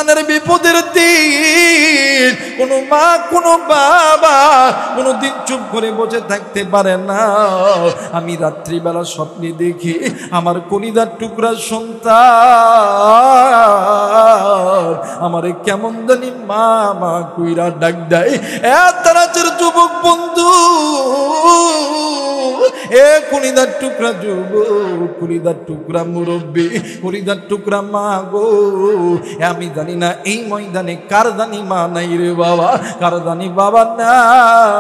সন্তানের বিপদের দিন কোনো মা কোনো বাবা কোনোদিন চুপ করে বসে থাকতে পারে না। আমি রাত্রিবেলা স্বপ্নে দেখি আমার কলিজার টুকরা সন্তান আমারে কেমন জানি মা মা কইরা ডাক দেয়। তারাচের যুবক বন্ধু, এ কলিজার টুকরা যুবক, কলিজার টুকরা মুরব্বী, কলিজার টুকরা মা গো, আমি জানি না এই ময়দানে কার জানি মা নাই রে বাবা, কার জানি বাবা নাই।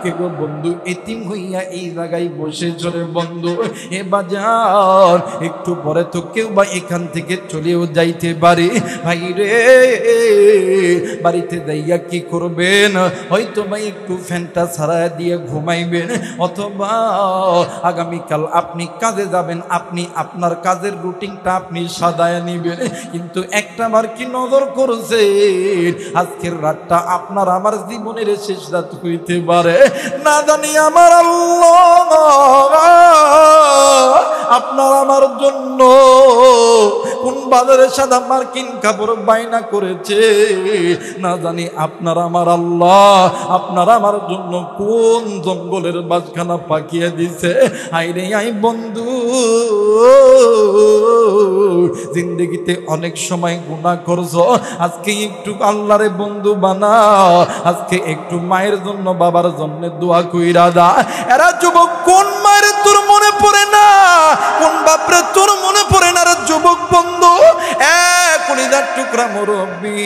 কে গো বন্ধু এতিম হইয়া এই জায়গায় বসে চলে বন্ধু, এ বাজার একটু পরে তো কেউ বা এখান থেকে চলেও যাইতে পারে। ভাই রে বাড়িতে যাইয়া কি করবেন? হয়তো ভাই একটু ফ্যানটা ছাড়া দিয়ে ঘুমাইবেন, অথবা আগামীকাল আপনি কাজে যাবেন, আপনি আপনার কাজের রুটিনটা আপনি সাজায় নিবেন। কিন্তু একটা বার কি নজর করছেন আজকের রাতটা আপনার আমার জীবনের শেষ রাত হইতে পারে। না জানি আমার আল্লাহ আপনার আমার জন্য কোন বাজারে সাদা মার্কিন কাপড় বায়না করেছে, না জানি আপনার আমার আল্লাহ আপনার আমার জন্য কোন জঙ্গলের বাসখানা পাকিয়ে দিছে। আইরে আই বন্ধু, জিন্দগিতে অনেক সময় গুনাহ করছো, আজকে একটু আল্লাহরে বন্ধু বানা, আজকে একটু মায়ের জন্য বাবার জন্য দোয়া কইরা দা। এরা যুবক কোন মায়ের তোর মনে পড়ে না, কোন বাপরে তোর মনে পড়ে না রে যুবক বন্ধু? কলিজার টুকরা মুরব্বী,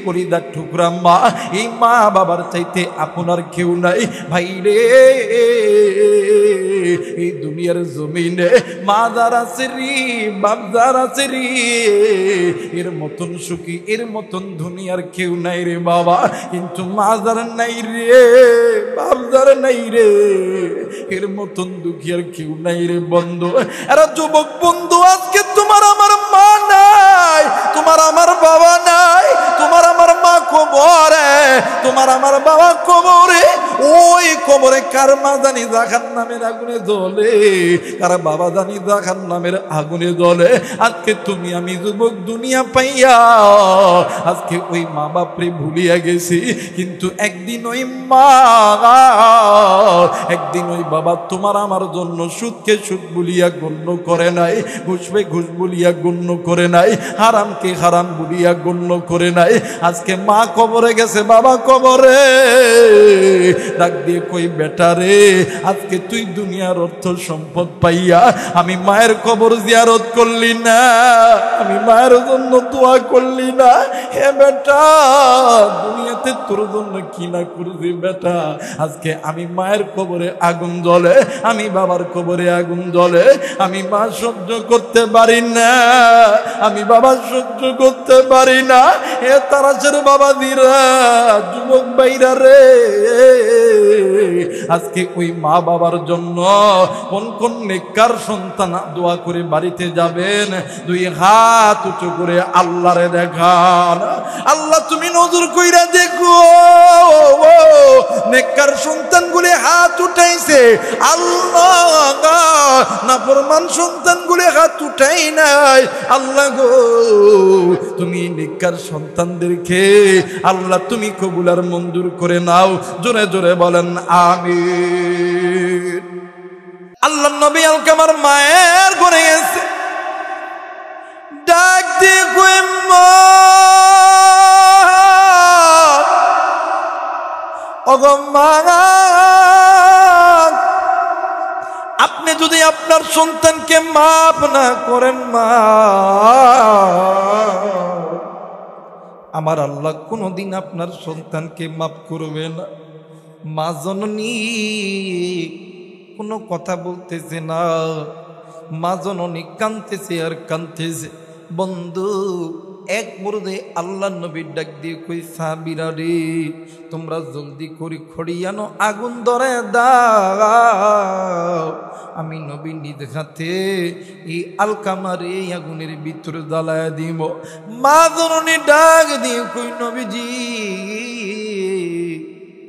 কলিজার টুকরা মা, এই মা বাবার চাইতে আপনার কেউ নাই ভাই রে। এই দুনিয়ার জমিনে মা যার আছে রে, বাপ যার আছে রে, এর মতন সুখী এর মতন দুনিয়ার কেউ নাই রে বাবা। কিন্তু মা যার নাই রে, বাপ যার নাই রে, এর মতন দুঃখী আর কেউ নাই রে বন্ধু। এরা যুবক বন্ধু, আজকে তোমার আমার মা নাই, তোমার আমার বাবা নাই, তোমার আমার মা কবরে, তোমার আমার বাবা কবরে। ওই কবরে কার মা জানি জাহান্নামের আগুনে জ্বলে, কার বাবা জানি জাহান্নামের আগুনে জ্বলে। আজকে তুমি আমি যুবক দুনিয়া পাইয়া আজকে ওই মা বাপরে ভুলিয়া গেছি, কিন্তু একদিন ওই মা একদিন ওই বাবা তোমার আমার জন্য সুদকে সুদ বলিয়া গণ্য করে নাই, ঘুষবে ঘুষ বলিয়া গণ্য করে নাই, হারামকে হারাম বলিয়া গণ্য করে নাই। আজকে মা কবরে গেছে, বাবা কবরে, ডাক দিয়ে কই বেটা রে, আজকে তুই দুনিয়ার অর্থ সম্পদ পাইয়া আমি মায়ের কবর জিয়ারত করলি না, আমি মায়ের জন্য দোয়া করলি না। হে বেটা, দুনিয়াতে তোর জন্য কি না করছি বেটা। আজকে আমি মায়ের কবরে আগুন জ্বলে, আমি বাবার কবরে আগুন জ্বলে, আমি মা সহ্য করতে পারি না, আমি বাবা সহ্য করতে পারি না। এ তারাশের বাবা দিরা, যুবক ভাইরা রে, আজকে ওই মা বাবার জন্য কোন কোন নেককার সন্তান দোয়া করে বাড়িতে যাবেন, দুই হাত উঁচু করে আল্লাহরে দেখান। আল্লাহ তুমি নজর কইরা দেখো, নেককার সন্তানগুলি হাত উঠাইছে, আল্লাহ নাফরমান সন্তানগুলি হাত উঠাই নাই। আল্লাহ গো, তুমি নেককার সন্তানদেরকে আল্লাহ তুমি কবুল আর মঞ্জুর করে নাও। জোরে জোরে বলেন আমিন। আল্লাহ নবী আলকামার মায়ের ঘরে গেছে, ডাক দিয়ে কই মা, ওগো মা, আপনি যদি আপনার সন্তানকে মাফ না করেন মা, আমার আল্লাহ কোনোদিন আপনার সন্তানকে মাফ করবে না। মা জননী কোনো কথা বলতেছে না, মা জননী কাঁদতেছে আর কাঁদতেছে। বন্ধু এক মুহূর্তে আল্লাহ নবীর ডাক দিয়ে কই সাহাবীরা রে, তোমরা জলদি করে খড়িয়ানো আগুন ধরে দাও, আমি নবী নিজ হাতে এই আলকামার এই আগুনের ভিতরে জ্বালায় দিব। মা জননী ডাক দিয়ে কই নবীজি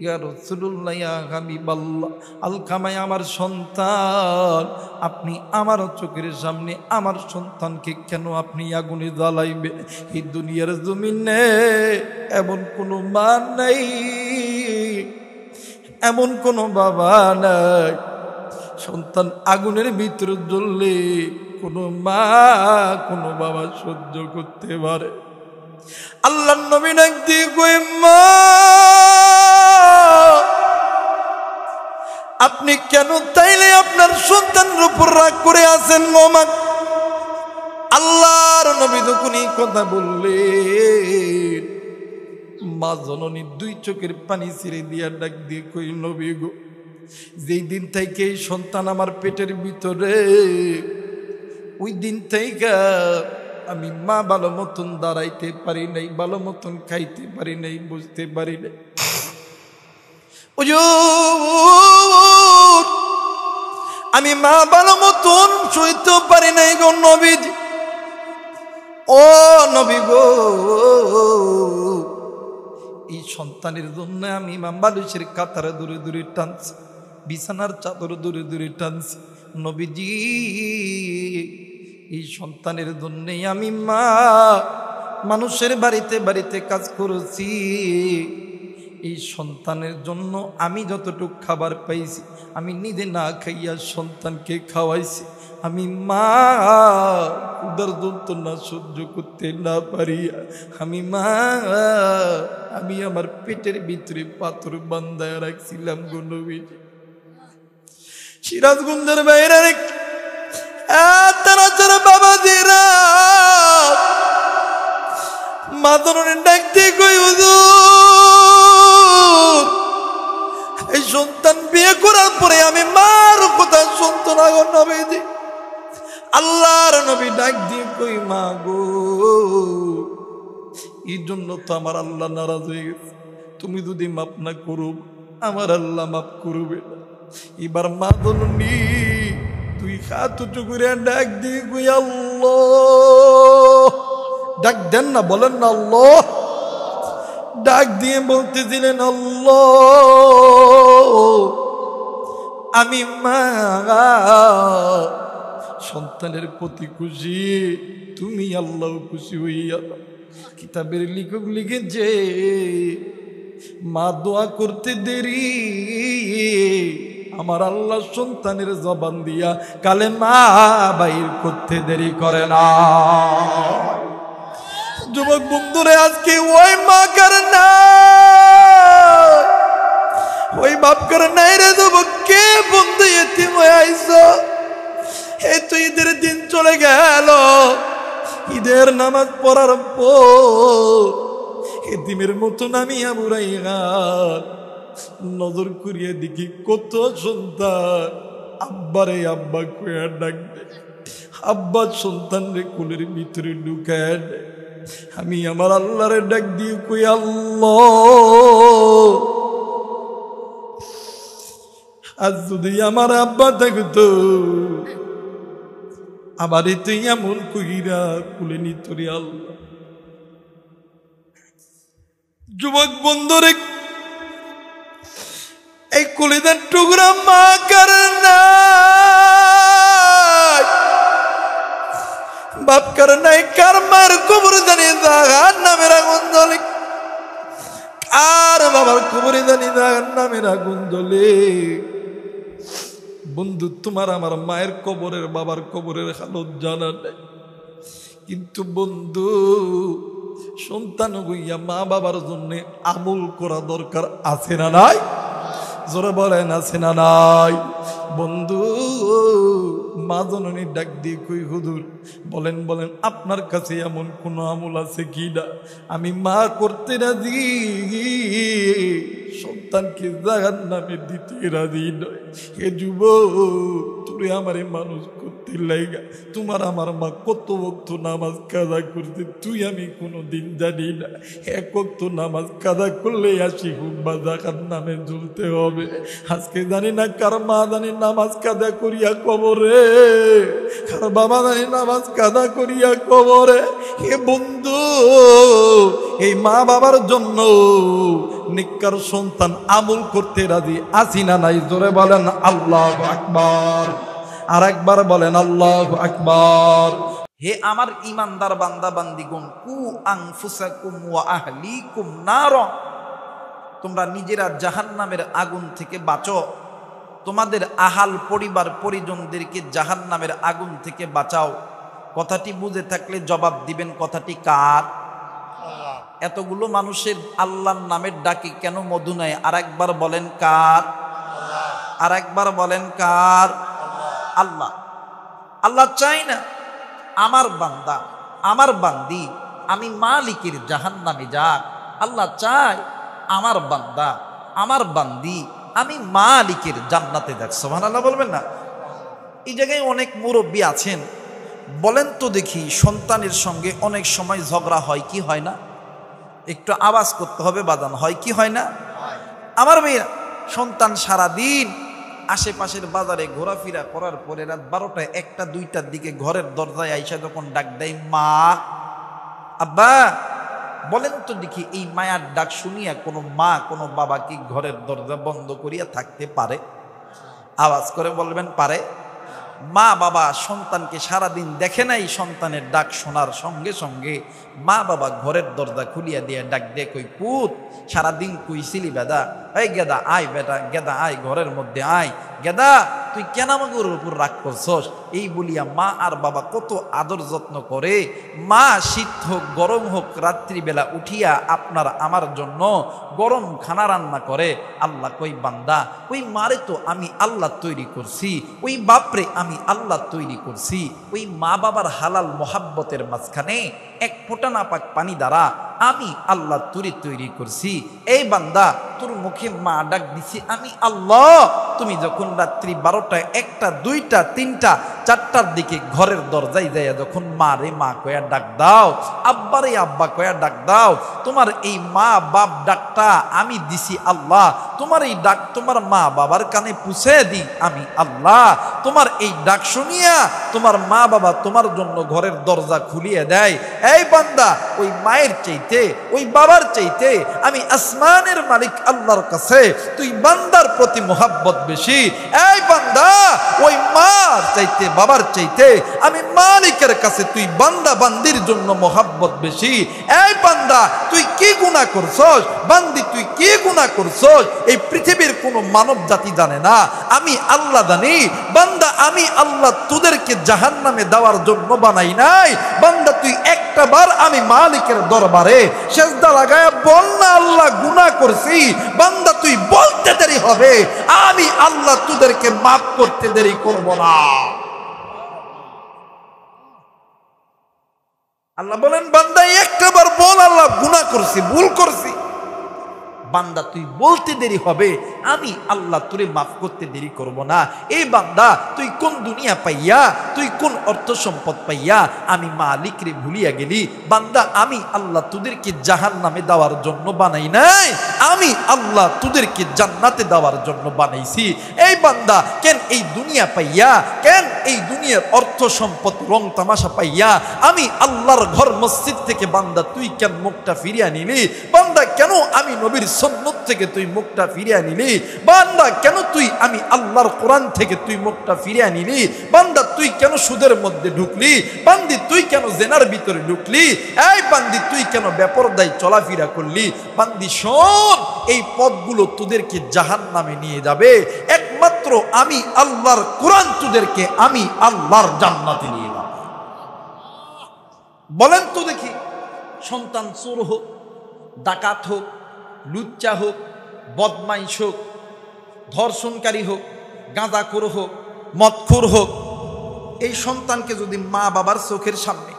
ইয়া রাসূলুল্লাহ, ইয়া হাবিবাল্লাহ, আলকামায় আমার সন্তান, আপনি আমার চোখের সামনে আমার সন্তানকে কেন আপনি আগুনে জ্বালাইবেন? এই দুনিয়ার জমিনে এমন কোনো মা নাই, এমন কোনো বাবা নাই, সন্তান আগুনের ভিতরে জ্বললে কোনো মা কোনো বাবা সহ্য করতে পারে? আল্লাহর নবী ডাক দিয়ে কই, মা আপনি কেন তাইলে আপনার সন্তানের উপর রাগ করে আছেন গো মা? আল্লাহর নবী যখন এই কথা বললেন, মা জননী দুই চোখের পানি ছেড়ে দিয়া ডাক দিয়ে কই, নবী গো, যেই দিন থেকে এই সন্তান আমার পেটের ভিতরে, ওই দিন থেকে আমি মা ভালো মতন দাঁড়াইতে পারি নাই, ভালো মতন খাইতে পারি নাই, বুঝতে পারি নাই। আমি মা ভালো মতন সইতে পারি নাই গো নবীজি। ও নবী গো, এই সন্তানের জন্য আমি বালিশের কাতারে দূরে দূরে টানছি, বিছানার চাদর দূরে দূরে টানছি। নবীজি, এই সন্তানের জন্যই আমি মা মানুষের বাড়িতে বাড়িতে কাজ করেছি। এই সন্তানের জন্য আমি যতটুকু খাবার পাইছি আমি নিজে না খাইয়া সন্তানকে খাওয়াইছি। আমি মা উদার যন্ত্রণা সহ্য করতে না পারিয়া আমি আমার পেটের ভিতরে পাথর বান্ধায় রাখছিলাম গো নবীজি। সিরাজগঞ্জের বাইরে তারা যারা বাবা দিরা মাদনের ডাকতে কই, হুজুর এই সন্তান বিয়ে করার পরে আমি মার কথা শুনতো না গো নবীজি। আল্লাহর নবী ডাক দিয়ে কই, মা গো, এই জন্য তো আমার আল্লাহ নারাজ হয়ে গেছে। তুমি যদি মাপ না করো আমার আল্লাহ মাপ করবে না। এবার মা জননী তুই হাত উঁচু করে ডাক দিয়ে কই, আল্লাহ, ডাক দেন না, বলেন না আল্লাহ। ডাক দিয়ে বলতেছিলেন, আল্লাহ আমি মা সন্তানের প্রতি খুশি, তুমি আল্লাহ খুশি হইয়া। কিতাবের লেখক লিখেছে, মা দোয়া করতে দেরি, আমার আল্লাহ সন্তানের জবান দিয়া কালেমা বাইর করতে দেরি করে না। যুবক বন্ধুরে, আজকে ওই মা কার নাই, ওই বাপ কার নাই রে যুবক। কে বন্ধু এতিম হয়ে আইছো? এই তো ঈদের দিন চলে গেল, ঈদের নামাজ পড়ার পর এতিমের মতন আমি আবুরাইয়া নজর করিয়া দেখি কত সন্তান আব্বারে আব্বা কইয়া ডাকবে, আব্বা সন্তান রে কোলের ভিতরে ঢুকায় দেয়। আমি আমার আল্লাহরে ডাক দিয়ে কই, আল্লাহ আজ যদি আমার আব্বা থাকতো আমারে তুই এমন কইরা কোলে নিত রে আল্লাহ। যুবক বন্ধুরে, এই কলিদার টুকরা মা কার নাই, বাপ কার নাই, কার মার কবর জানি জাহান নামের আগুন জ্বলে, কার বাবার কবরে জানি জাহান নামের আগুন জ্বলে। বন্ধু, তোমার আমার মায়ের কবরের বাবার কবরের হালত জানা নেই, কিন্তু বন্ধু সন্তান হইয়া মা বাবার জন্য আমল করা দরকার আছে না নাই? জোরে বলেন আছে না নাই? বন্ধু, মা জননী ডাক দিয়ে কই, হুজুর বলেন বলেন আপনার কাছে এমন কোন আমল আছে কি না আমি মা করতে রাজি, সন্তানকে জাহান্নামে দিতে রাজি নয়। হে যুবক, তুই আমারে মানুষ করতে লাগা, তোমার আমার মা কত ওয়াক্ত নামাজ কাজা করতে তুই আমি কোনোদিন জানি না। এক ওয়াক্ত নামাজ কাজা করলে আসি হুম্বা জাহান্নামে ঝুলতে হবে। আজকে জানি না কার মা জানি নামাজ কাজা করিয়া কবরে, কার বাবা জানি নামাজ কাজা করিয়া কবরে। হে বন্ধু, এই মা বাবার জন্য নিকার সন্তান আমল করতে রাজি আছি না নাই? জোরে বলেন আল্লাহু আকবার। আর একবার বলেন আল্লাহু আকবার। হে আমার ইমানদার বান্দা বান্দিগণ, কু আনফুসাকুম ওয়া আহলিকুম নার, তোমরা নিজেরা জাহান্নামের আগুন থেকে বাঁচো, তোমাদের আহাল পরিবার পরিজনদেরকে জাহান্নামের আগুন থেকে বাঁচাও। কথাটি বুঝে থাকলে জবাব দিবেন, কথাটি কার? এতগুলো মানুষের আল্লাহর নামের ডাকে কেন মধু নেয়? আর একবার বলেন কার? আর একবার বলেন কার? আল্লাহ। আল্লাহ চাই না আমার বান্দা আমার বান্দি আমি মালিকের জাহান্নামে যাক। আল্লাহ চায় আমার বান্দা আমার বান্দি আমি মালিকের জান্নাতে যাক। সুবহানাল্লাহ বলবেন না? এই জায়গায় অনেক মুরব্বী আছেন, বলেন তো দেখি, সন্তানের সঙ্গে অনেক সময় ঝগড়া হয় কি হয় না? একটু আওয়াজ করতে হবে বাজান, হয় কি হয় না? আমার মেয়ে সন্তান সারাদিন আশেপাশের বাজারে ঘোরাফেরা করার পরে রাত 12টা 1টা 2টার দিকে ঘরের দরজায় আইসা যখন ডাক দেয় মা আব্বা, বলেন তো দেখি এই মায়ার ডাক শুনিয়া কোনো মা কোনো বাবা কি ঘরের দরজা বন্ধ করিয়া থাকতে পারে? আওয়াজ করে বলবেন পারে? মা বাবা সন্তানকে সারাদিন দেখে নাই, সন্তানের ডাক শোনার সঙ্গে সঙ্গে মা বাবা ঘরের দরজা খুলিয়া দিয়ে ডাক দিয়ে কই, পুত সারাদিন কইছিলি বেদা, এই গেদা আয় বেটা, গেদা আয় ঘরের মধ্যে আয়, গেদা তুই কেন আমাদের উপর রাগ করছস? এই বলিয়া মা আর বাবা কত আদর যত্ন করে। মা শীত হোক গরম হোক রাত্রিবেলা উঠিয়া আপনার আমার জন্য গরম খানা রান্না করে। আল্লাহ কই বান্দা, ওই মারে তো আমি আল্লাহ তৈরি করছি, ওই বাপরে আমি আল্লাহ তৈরি করছি। ওই মা বাবার হালাল মোহাব্বতের মাঝখানে এক ফোঁটা নাপাক পানি দ্বারা আমি আল্লাহ তৈরি করছি। এই বান্দা তোর মুখে মা ডাক দিছি আমি আল্লাহ। তুমি যখন রাত্রি 12টা 1টা 2টা 3টা 4টার দিকে ঘরের দরজায় যাইয়া যখন মা রে মা কয়া ডাক দাও, আব্বা রে আব্বা কয়া ডাক দাও, তোমার এই মা বাপ ডাকটা আমি দিছি আল্লাহ। তোমার এই ডাক তোমার মা বাবার কানে পুছে দি আমি আল্লাহ। তোমার এই ডাক শুনিয়া তোমার মা বাবা তোমার জন্য ঘরের দরজা খুলিয়ে দেয়। এই বান্দা ওই মায়ের চাইতে ওই বাবার চাইতে আমি আসমানের মালিক আল্লাহর কাছে তুই বান্দার প্রতি মোহাব্বত বেশি। এই বান্দা ওই মার চাইতে বাবার চাইতে আমি মালিকের কাছে তুই বান্দা বান্দির জন্য মোহাব্বত বেশি। এই বান্দা তুই কি গুনাহ করছস? বান্দি তুই কি গুনাহ করছস? এই পৃথিবীর কোনো মানব জাতি জানে না, আমি আল্লাহ জানি। বান্দা আমি আল্লাহ তোদেরকে জাহান্নামে দেওয়ার জন্য বানাই নাই। বান্দা তুই একটা বার আমি মালিকের দরবারে সেজদা লাগায়া বল না আল্লাহ গুনাহ করছি। বান্দা তুই বলতে দেরি হবে, আমি আল্লাহ তোদেরকে মাফ করতে দেরি করব না। আল্লাহ বলেন বান্দা একটা বার বল আল্লাহ গুনাহ করছি, ভুল করছি। বান্দা তুই বলতে দেরি হবে, আমি আল্লাহ তোরে মাফ করতে দেরি করব না। এই বান্দা তুই কোন দুনিয়া পাইয়া, তুই কোন অর্থ সম্পদ পাইয়া আমি মালিক রে ভুলিয়া গেলি? বান্দা আমি আল্লাহ তোদেরকে জাহান্নামে দেওয়ার জন্য বানাই নাই, আমি আল্লাহ তোদেরকে জান্নাতে দেওয়ার জন্য বানাইছি। এই বান্দা কেন এই দুনিয়া পাইয়া, কেন এই দুনিয়ার অর্থ সম্পদ রং তামাশা পাইয়া আমি আল্লাহর ঘর মসজিদ থেকে বান্দা তুই কেন মুখটা ফিরিয়া নিলি? বান্দা কেন আমি নবীর সুন্নাত থেকে তুই মুখটা ফিরিয়া নিলি? বান্দা কেন তুই আমি আল্লাহর কোরআন থেকে তুই মুখটা ফিরিয়া নিলি? বান্দা তুই কেন সুদের মধ্যে ঢুকলি? বান্দি তুই কেন জেনার ভিতরে ঢুকলি? এই বান্দি তুই কেন বেপরদায় চলাফেরা করলি? বান্দি শোন, এই পথগুলো তোদেরকে জাহান্নামে নিয়ে যাবে। একমাত্র আমি আল্লাহর কোরআন তোদেরকে আমি আল্লাহর জান্নাতে নিয়ে যাবে। বলেন তো দেখি, সন্তান চোর হোক, ডাকাত হোক, লুচ্চা হোক, বদমাইশ হোক, ধর্ষণকারী হোক, গাঁজাখোর হোক, মদখোর হোক, এই সন্তানকে যদি মা বাবার চোখের সামনে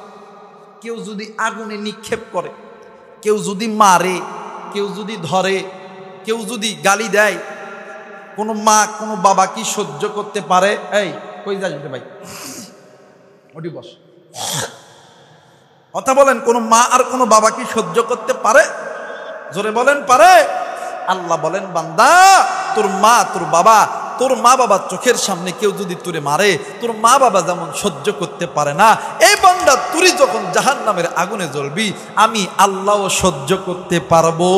কেউ যদি আগুনে নিক্ষেপ করে, কেউ যদি মারে, কেউ যদি ধরে, কেউ যদি গালি দেয়, কোনো মা কোনো বাবা কি সহ্য করতে পারে? এই কই যাস ভাই, ওটি বস, কথা বলেন। কোনো মা আর কোনো বাবা কি সহ্য করতে পারে? জোরে বলেন পারে? আল্লাহ বলেন বান্দা তোর মা তোর বাবা, তোর মা বাবা চোখের সামনে কেউ যদি তোরে মারে, তোর মা বাবা যেমন সহ্য করতে পারে না, এই বান্দা তুই যখন জাহান্নামের আগুনে জ্বলবি আমি আল্লাহও সহ্য করতে পারবো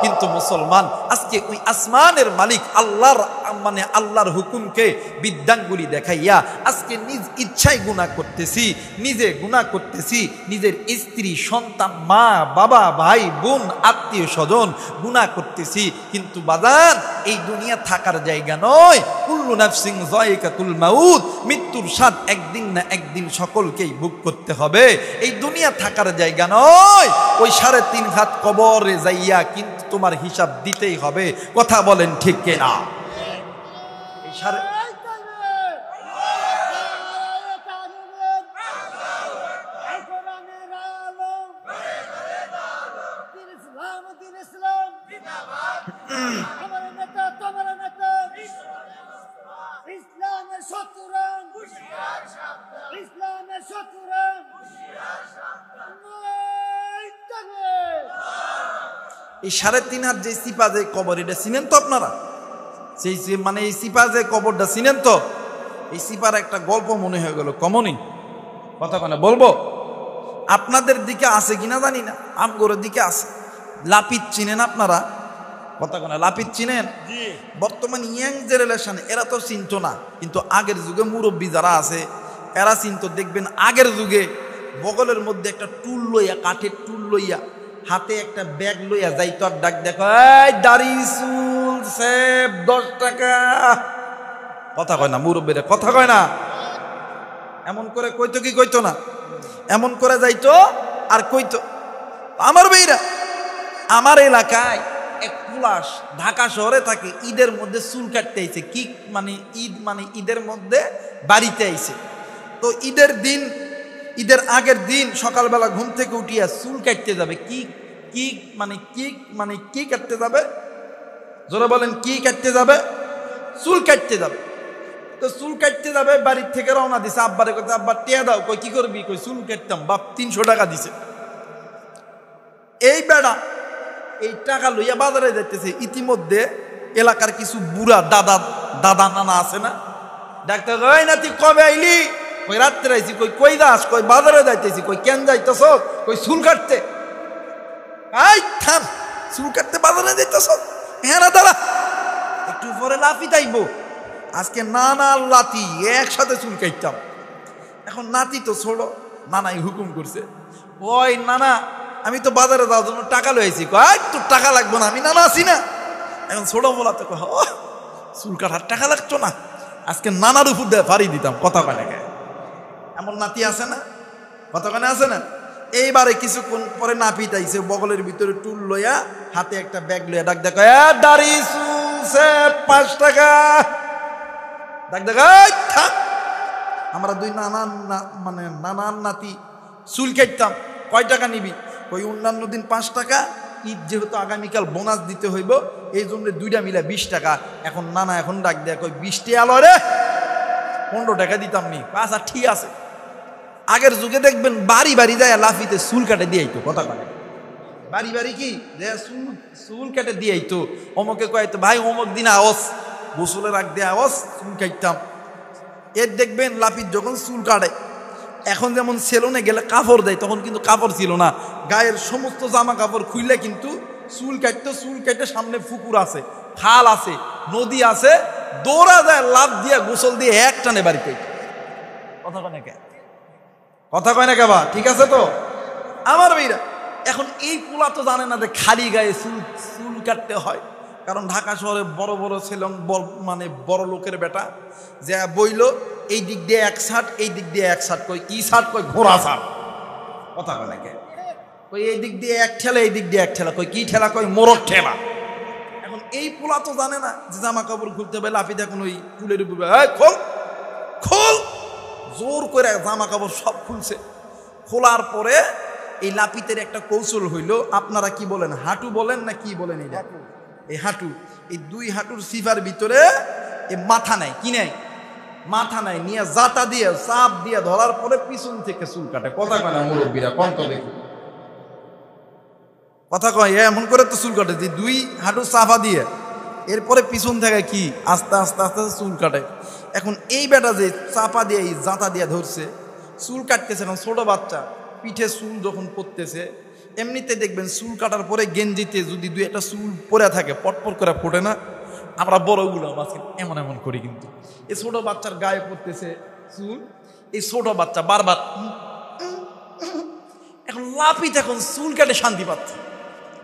কিন্তু মুসলমান আজকে ওই আসমানের মালিক আল্লাহর মানে আল্লাহর হুকুমকে বিদ্যাঙ্গুলি দেখাইয়া আজকে নিজ ইচ্ছায় গুনাহ করতেছি, নিজে গুনাহ করতেছি, নিজের স্ত্রী সন্তান মা বাবা ভাই বোন আত্মীয় স্বজন গুনাহ করতেছি। কিন্তু বাজান এই দুনিয়া থাকার জায়গা নয়। কুল্লু নাফসিন যায়িকাতুল মাউত, মৃত্যুর স্বাদ একদিন না একদিন সকলকেই ভোগ করতে হবে। এই দুনিয়া থাকার জায়গা নয়। ওই 3.5 হাত কবরে যাইয়া কিন্তু তোমার হিসাব দিতেই হবে। কথা বলেন ঠিক কিনা? এই এই 3.5 হাত যে সিপা যে কবর, এটা চিনেন তো আপনারা? সেই মানে এই সিপা যে কবরটা চিনেন তো? এই সিপার একটা গল্প মনে হয়ে গেল, কমনই কথা কেন বলবো। আপনাদের দিকে আছে কিনা জানি না, আমগরের দিকে আছে। লাপিত চিনেন আপনারা? কথা কেন লাপিত চিনেন? বর্তমান ইয়াং জেনারেশন এরা তো চিনত না, কিন্তু আগের যুগে মুরব্বী যারা আছে এরা চিনত। দেখবেন আগের যুগে বগলের মধ্যে একটা টুল লইয়া, কাঠের টুল লইয়া, হাতে একটা ব্যাগ লইয়া যাইতো আর ডাক দেখো, এই দাড়ি চুল সেব 10 টাকা। কথা কয় না মুরব্বীরা? কথা কয় না? এমন করে কইতো কি কইতো না? এমন করে যাইতো আর কইতো। আমার ভাইরা, আমার এলাকায় এক পুলাশ ঢাকা শহরে থাকে, ঈদের মধ্যে চুল কাটতে আইছে। কি মানে ঈদ মানে ঈদের মধ্যে বাড়িতে আইছে। তো ঈদের দিন, ঈদের আগের দিন সকালবেলা ঘুম থেকে উঠিয়া চুল কাটতে যাবে। কি কি মানে কি মানে কি কাটতে যাবে? জোরে বলেন, কি কাটতে যাবে? চুল কাটতে যাবে। তো চুল কাটতে যাবে, বাড়ির থেকে রওনা দিছে। আব্বারে কইতে, আব্বা টিয়া দাও। কই কি করবি? কই চুল কাটতাম। বাপ 300 টাকা দিছে। এই বেড়া এই টাকা লইয়া বাজারে যাইতেছে। ইতিমধ্যে এলাকার কিছু বুড়া দাদা দাদা নানা আছে না, ডাক্তার কই না তুই কবে আইলি? কই রাত্রে আইছি। কই কই যাস? কই বাজারে যাইতেছি। কই কেন যাইতেছ? কই চুল কাটতে। এই থাম, চুল কাটতে বাজারে যাইতেছ? হ্যাঁ না দাঁড়া, একটু পরে লাফি তাইবো। আজকে নানা লাতি একসাথে চুল কাটতাম। এখন নাতি তো ছোট, নানাই হুকুম করছে, ওই নানা আমি তো বাজারে যাওয়ার জন্য টাকা লইছি। কয় তোর টাকা লাগবো না, আমি নানা আছি না। এখন ছোট বলা তো চুল কাটার টাকা লাগতো না, আজকে নানার উপর দিয়ে ফাড়ি দিতাম। কথা কানে এমন নাতি আছে না? কথা কানে আছে না? এইবারে কিছুক্ষণ পরে নাপিত আইছে, বগলের ভিতরে টুল লইয়া, হাতে একটা ব্যাগ লইয়া ডাক দেখো, দাড়ি চুলছে 5 টাকা। ডাক দেখ, আমরা 2 নানান মানে নানান নাতি চুল কাটতাম। কয় টাকা নিবি? কই অন্যান্য দিন 5 টাকা, ঈদ যেহেতু আগামীকাল বোনাস দিতে হইব এই জন্য 2টা মিলে 20 টাকা। এখন নানা এখন ডাক দেয়, কই 20 টাকা লয় রে, 15 টাকা দিতাম নি। আচ্ছা ঠিক আছে। আগের যুগে দেখবেন বাড়ি বাড়ি যায় লাফিতে চুল কাটে দিয়ে আইতো। কথা কাটে বাড়ি বাড়ি কি চুল কেটে দিয়ে আইতো। অমকে কয়তো ভাই অমক দিন আওয়াজ, গোসলের আগ দিয়ে আওয়াজ চুল কাটতাম। এর দেখবেন লাফিত যখন চুল কাটে, এখন যেমন সেলুনে গেলে কাপড় দেয়, তখন কিন্তু কাপড় ছিল না। গায়ের সমস্ত জামা কাপড় খুললে কিন্তু চুল কাটতো। চুল কেটে সামনে পুকুর আছে, খাল আছে, নদী আছে, দৌড়া যায়, লাফ দিয়ে গোসল দিয়ে এক টানে বাড়িতে। কথা কয় না কে? কথা কয় না কে বা? ঠিক আছে তো আমার ভাইরা? এখন এই পোলা তো জানে না যে খালি গায়ে চুল কাটতে হয়। কারণ ঢাকা শহরে বড় বড় ছেলে মানে বড় লোকের বেটা যে বইল, এই দিক দিয়ে 1 শার্ট, এই দিক দিয়ে 1 শার্ট। কই কি শার্ট? কই ঘোড়া শার্ট। কথা কয় না কে? কই এই দিক দিয়ে 1 ঠেলা, এই দিক দিয়ে 1 ঠেলা। কই কি ঠেলা? কই মোরগ ঠেলা। এখন এই পোলা তো জানে না যে জামা কাপড় খুলতে হবে। লাফিতে এখন ওই টুলের উপরে খোল খোল, জোর করে জামা কাপড় সব খুলছে। খোলার পরে এই লাপিতের একটা কৌশল হইল, আপনারা কি বলেন, হাঁটু বলেন না কি বলেন? এই হাঁটু, এই 2 হাঁটুর সিফার ভিতরে এই মাথা নাই, কি নাই? মাথা নাই, নিয়ে জাতা দিয়ে চাপ দিয়ে ধরার পরে পিছন থেকে চুল কাটে। কথা কয় না মুরব্বীরা? কোন তো দেখি কথা কয়, এমন করে তো চুল কাটে যে 2 হাঁটু চাপা দিয়ে, এরপরে পিছন থেকে কি আস্তে আস্তে আস্তে চুল কাটে। এখন এই বেটা যে চাপা দিয়ে এই জাতা দিয়ে ধরছে, চুল কাটতেছে। এখন ছোট বাচ্চা পিঠে চুল যখন পড়তেছে, এমনিতে দেখবেন চুল কাটার পরে গেঞ্জিতে যদি দুই একটা চুল পরে থাকে পটপট করে ফোটে না? আমরা বড়গুলো মাঝে এমন এমন করি, কিন্তু এই ছোট বাচ্চার গায়ে পড়তেছে চুল, এই ছোট বাচ্চা বারবার এখন লাপিত এখন চুল কেটে শান্তি পাচ্ছে।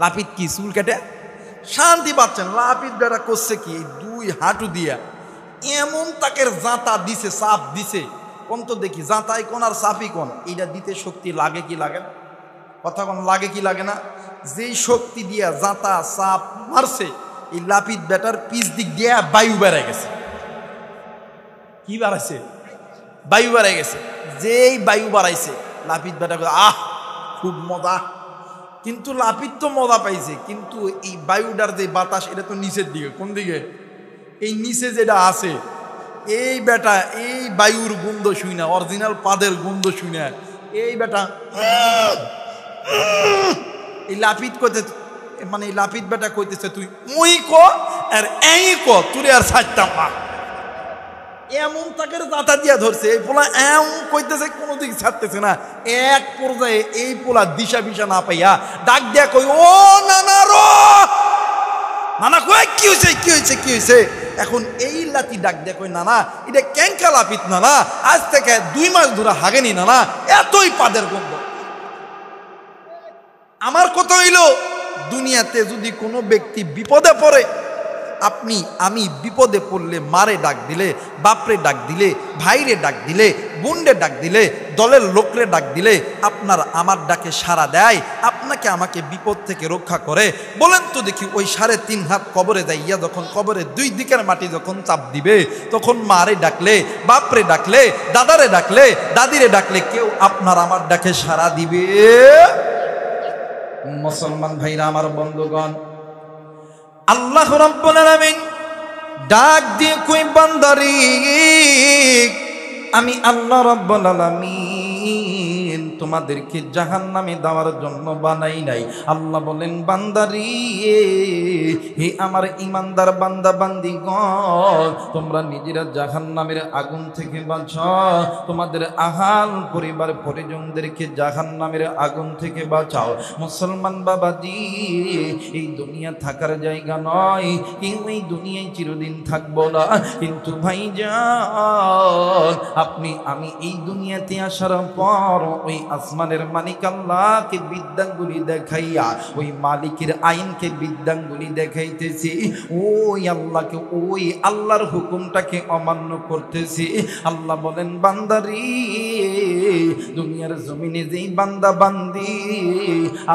লাপিত কি চুল কেটে শান্তি পাচ্ছেন? লাপিত বেটা করছে কি দুই হাঁটু দিয়া এমন তাকে জাঁতা দিছে, চাপ দিছে। কোন তো দেখি জাঁতাই কোন আর চাপই কোন, এইটা দিতে শক্তি লাগে কি লাগে না? কথা কোন লাগে কি লাগে না? যেই শক্তি দিয়া জাঁতা চাপ মারছে, এই লাপিত বেটার পিছ দিক দিয়া বায়ু বেড়ায় গেছে। কি বাড়াইছে? বায়ু বাড়াই গেছে। যেই বায়ু বাড়াইছে লাপিত বেটা আহ খুব মজা। কিন্তু লাপিত তো মজা পাইছে, কিন্তু এই বায়ুটার যে বাতাস এটা তো নিচের দিকে। কোন দিকে? এই নিচে যেটা আছে এই বেটা এই বায়ুর গন্ধ শুই না, অরিজিনাল পাদের গন্ধ শুই না। এই বেটা এই লাপিত কইতে মানে এই লাপিত বেটা কইতেছে তুই মুই ক আর এই ক তুই আর সাতটা মা। এমন তাকে জাতা দিয়া ধরছে, এই পোলা এমন কইতেছে কোনো দিক ছাড়তেছে না। এক পর্যায়ে এই পোলা দিশা বিশা না পাইয়া ডাক দিয়া কই ও নানা রো নানা, কয় কি হয়েছে কি হয়েছে কি হয়েছে? এখন এই লাতি ডাক দিয়া কই নানা এটা ক্যাঙ্কা লাপিত নানা, আজ থেকে 2 মাস ধরে হাগেনি নানা, এতই পাদের গন্ধ। আমার কথা হইল দুনিয়াতে যদি কোনো ব্যক্তি বিপদে পড়ে, আমি বিপদে পড়লে মারে ডাক দিলে, বাপরে ডাক দিলে, ভাইরে ডাক দিলে, বোনরে ডাক দিলে, দলের লোকরে ডাক দিলে আপনার আমার ডাকে সাড়া দেয়, আপনাকে আমাকে বিপদ থেকে রক্ষা করে। বলেন তো দেখি ওই 3.5 হাত কবরে যাইয়া যখন কবরে 2 দিকের মাটি যখন চাপ দিবে, তখন মারে ডাকলে, বাপরে ডাকলে, দাদারে ডাকলে, দাদিরে ডাকলে কেউ আপনার আমার ডাকে সাড়া দিবে? মুসলমান ভাইরা আমার বন্ধুগণ, আল্লাহ রাব্বুল আলামিন ডাক দিয়ে কই বান্দারি আমি আল্লাহ রাব্বুল আলামিন তোমাদেরকে জাহান্নামে দেওয়ার জন্য বানাই নাই। আল্লাহ বলেন বান্দারি হে আমার ইমানদার বান্দা বান্দিগণ, তোমরা নিজেরা জাহান্নামের আগুন থেকে বাঁচাও, তোমাদের আহাল পরিবার পরিজনদেরকে জাহান্নামের আগুন থেকে বাঁচাও। মুসলমান বাবাজি, এই দুনিয়া থাকার জায়গা নয়, কেউ এই দুনিয়ায় চিরদিন থাকবো না। কিন্তু ভাইজান আপনি আমি এই দুনিয়াতে আসার পর ওই আসমানের মালিক আল্লাহকে বিদ্যাঙ্গুলি দেখাইয়া, ওই মালিকের আইনকে বিদ্যাঙ্গুলি দেখাইতেছি, ওই আল্লাহকে ওই আল্লাহর হুকুমটাকে অমান্য করতেছি। আল্লাহ বলেন বান্দারি দুনিয়ার জমিনে যেই বান্দা বান্দি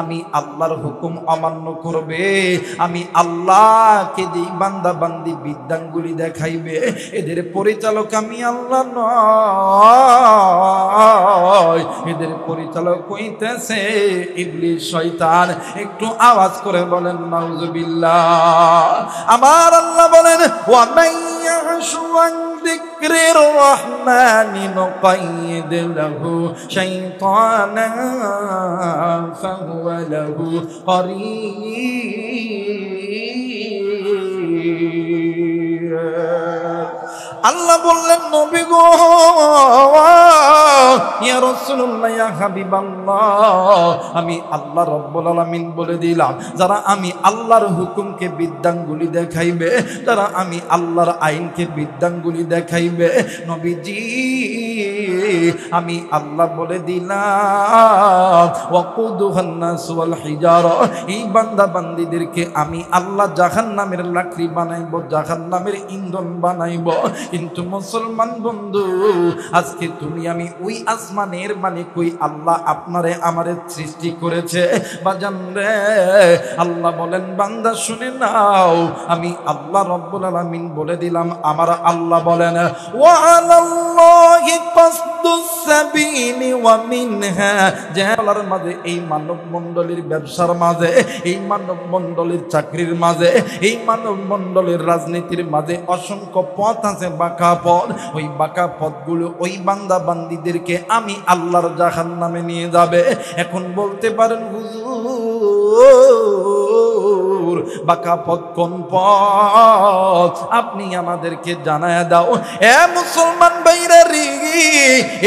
আমি আল্লাহর হুকুম অমান্য করবে, আমি আল্লাহকে যেই বান্দা বান্দি বিদ্যাঙ্গুলি দেখাইবে, এদের পরিচালক আমি আল্লাহ নয়, এদের পরিচালক হইতেছে ইবলিস শয়তান। একটু আওয়াজ করে বলেন নাউজুবিল্লাহ। আমার আল্লাহ বলেন ওয়া মাইয়াশু আন যিকরির রহমানি নুকাইয়িদ লাহু শাইতানান ফাহুয়া লাহু করিন। আল্লাহ বললেন নবী গো ইয়া রাসূলুল্লাহ ইয়া হাবিবাল্লাহ, আমি আল্লাহ রাব্বুল আলামিন বলে দিলাম যারা আমি আল্লাহর হুকুমকে বিদ্যাঙ্গুলি দেখাইবে, যারা আমি আল্লাহর আইনকে বিদ্যাঙ্গুলি দেখাইবে, নবীজি আমি আল্লাহ বলে দিলাম ওয়াকুদুহান নাস ওয়াল হিজারা, এই বান্দা বান্দীদেরকে আমি আল্লাহ জাহান্নামের লাকড়ি বানাইব, জাহান্নামের ইন্ধন বানাইব। কিন্তু মুসলমান বন্ধু, আজকে তুমি আমি ওই আসমানের মালিক ওই আল্লাহ আপনারে আমারে সৃষ্টি করেছে বাজান রে। আল্লাহ বলেন বান্দা শুনে নাও, আমি আল্লাহ রাব্বুল আলামিন বলে দিলাম, আমার আল্লাহ বলেন ওয়া আলাল্লাহি কাসদুস সাবিলি ওয়া মিনহা, যে আল্লাহর মাঝে এই মানব মণ্ডলীর ব্যবসার মাঝে, এই মানব মণ্ডলীর চাকরির মাঝে, এই মানব মণ্ডলীর রাজনীতির মাঝে অসংখ্য পথ আছে, বাঁকা পথ। ওই বাঁকা পথগুলো ওই বান্দা বান্দীদেরকে আমি আল্লাহর জাহান্নামে নিয়ে যাবে। এখন বলতে পারেন হুজুর বাঁকা পথ কোন পথ? আপনি আমাদেরকে জানায় দাও। এ মুসলমান ভাইরা রে,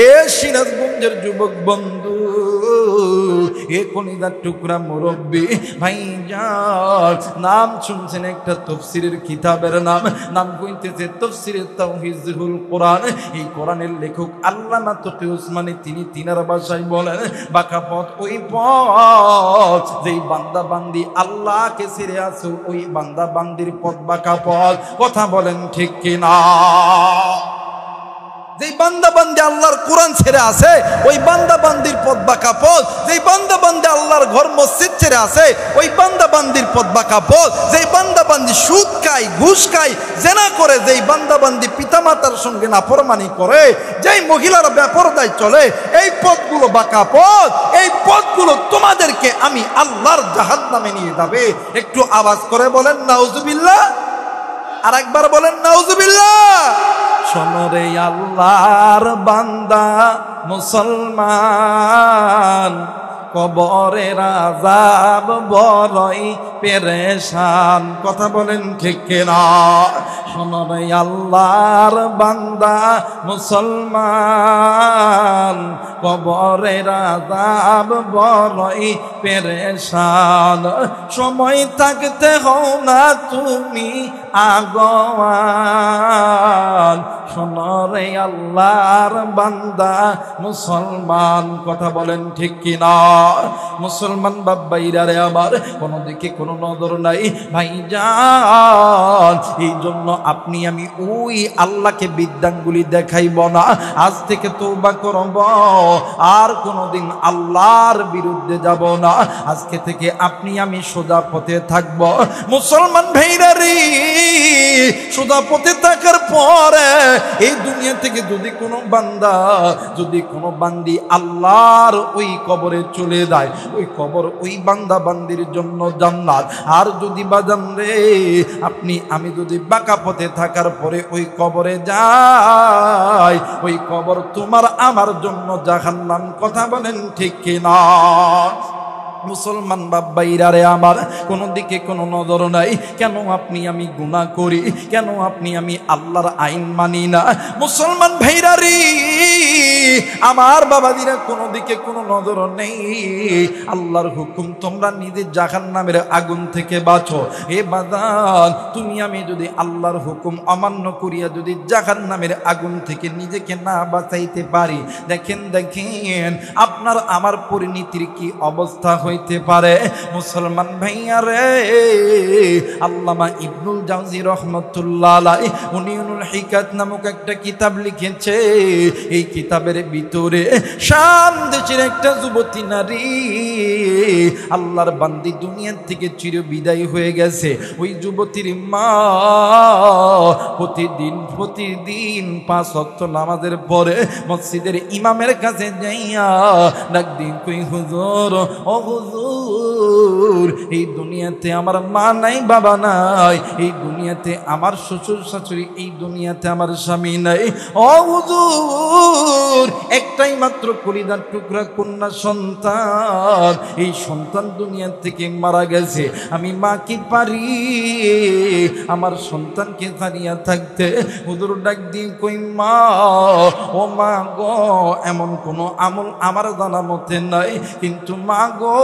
এ সিরাজগঞ্জের যুবক বন্ধু, এ কলিজার টুকরা মুরব্বী ভাইজান, নাম শুনছেন একটা তফসিরের কিতাবের নাম কইতেছে তফসিরে তাওহিজুল কোরআন। এই কোরআনের লেখক আল্লামা তকি উসমানী, তিনি তিনার ভাষায় বলেন, বাঁকা পথ ওই পথ যেই বান্দা বান্দি আল্লাহকে ছেড়ে আছে, ওই বান্দা বান্দির পথ বাঁকা পথ। কথা বলেন ঠিক কিনা? যেই বান্দা বান্দি আল্লাহর কোরআন ছেড়ে আছে, ওই বান্দা বান্দির পথ বাঁকা পথ। যেই বান্দা বান্দি আল্লাহর ঘর মসজিদ ছেড়ে আছে, ওই বান্দা বান্দির পথ বাঁকা পথ। যেই বান্দা বান্দি সুদ খায়, ঘুষ খায়, জেনা করে, যেই বান্দা বান্দি পিতামাতার সঙ্গে নাফরমানি করে, যেই মহিলারা বেপরদায় চলে, এই পথগুলো বাঁকা পথ। এই পথগুলো তোমাদেরকে আমি আল্লাহর জাহান্নামে নিয়ে যাবে। একটু আওয়াজ করে বলেন নাউজুবিল্লাহ, আর একবার বলেন নাউজুবিল্লাহ। শোনরে আল্লাহর বান্দা মুসলমান, কবরের আযাব বড়ই পেরেশান। কথা বলেন ঠিক কিনা? শোনরে আল্লাহর বান্দা মুসলমান, কবরের আযাব বড়ই পেরেশান। সময় থাকতে হও না তুমি আগোয়ান। শোনরে আল্লাহর বান্দা মুসলমান। কথা বলেন ঠিক কিনা? মুসলমান বাবাইরা রে আমার, কোনো দিকে কোনো নজর নাই ভাইজান। এই জন্য আপনি আমি ওই আল্লাহকে বিদ্যাঙ্গুলি দেখাইব না। আজ থেকে তওবা করব, আর কোনোদিন আল্লাহর বিরুদ্ধে যাব না। আজকে থেকে আপনি আমি সোজা পথে থাকব। মুসলমান ভাইরা রে, সোজা পথে থাকার পরে এই দুনিয়া থেকে যদি কোনো বান্দা, যদি কোনো বান্দি আল্লাহর ওই কবরে চলে যায়, ওই কবর ওই বান্দা বান্দির জন্য জান্নাত। আর যদি বাজান রে আপনি আমি যদি বাঁকা পথে থাকার পরে ওই কবরে যাই, ওই কবর তোমার আমার জন্য জাহান্নাম। কথা বলেন ঠিক কিনা? মুসলমান বাবাইরা রে আমার, কোনো দিকে কোনো নজর নাই। কেন আপনি আমি গুনাহ করি? কেন আপনি আমি আল্লাহর আইন মানি না? মুসলমান ভাইরা রে আমার, বাবাদিরা, কোনো দিকে কোনো নজর নেই। আল্লাহর হুকুম, তোমরা নিজে জাহান্নামের আগুন থেকে বাঁচো। এ বাদান, তুমি আমি যদি আল্লাহর হুকুম অমান্য করিয়া যদি জাহান্নামের আগুন থেকে নিজেকে না বাঁচাইতে পারি, দেখেন দেখেন আপনার আমার পরিণতির কি অবস্থা হইতে পারে। মুসলমান ভাইয়া রে, আল্লামা ইবনুল জাওজি রহমাতুল্লাহ আলাইহি উনিউনুল হিকাত নামক একটা কিতাব লিখেছে। এই কিতাবের ভিতরে শাম দেশের একটা যুবতী নারী, আল্লাহর বান্দি দুনিয়া থেকে চির বিদায় হয়ে গেছে। ওই যুবতীর মা প্রতিদিন 5 ওয়াক্ত নামাজের পরে মসজিদের ইমামের কাছে যাইয়া ডাক দিন, কই হুজুর, ও হুজুর, এই দুনিয়াতে আমার মা নাই, বাবা নাই, এই দুনিয়াতে আমার শ্বশুর শাশুড়ি, এই দুনিয়াতে আমার স্বামী নাই। ও হুজুর, একটাই মাত্র কলিজার টুকরা কন্যা সন্তান, এই সন্তান দুনিয়া থেকে মারা গেছে। আমি মা কি পারি আমার সন্তানকে হারিয়ে থাকতে? হুজুর ডাক দিয়ে কই, মা, ও মা গো, এমন কোনো আমল আমার জানা মতে নাই, কিন্তু মা গো,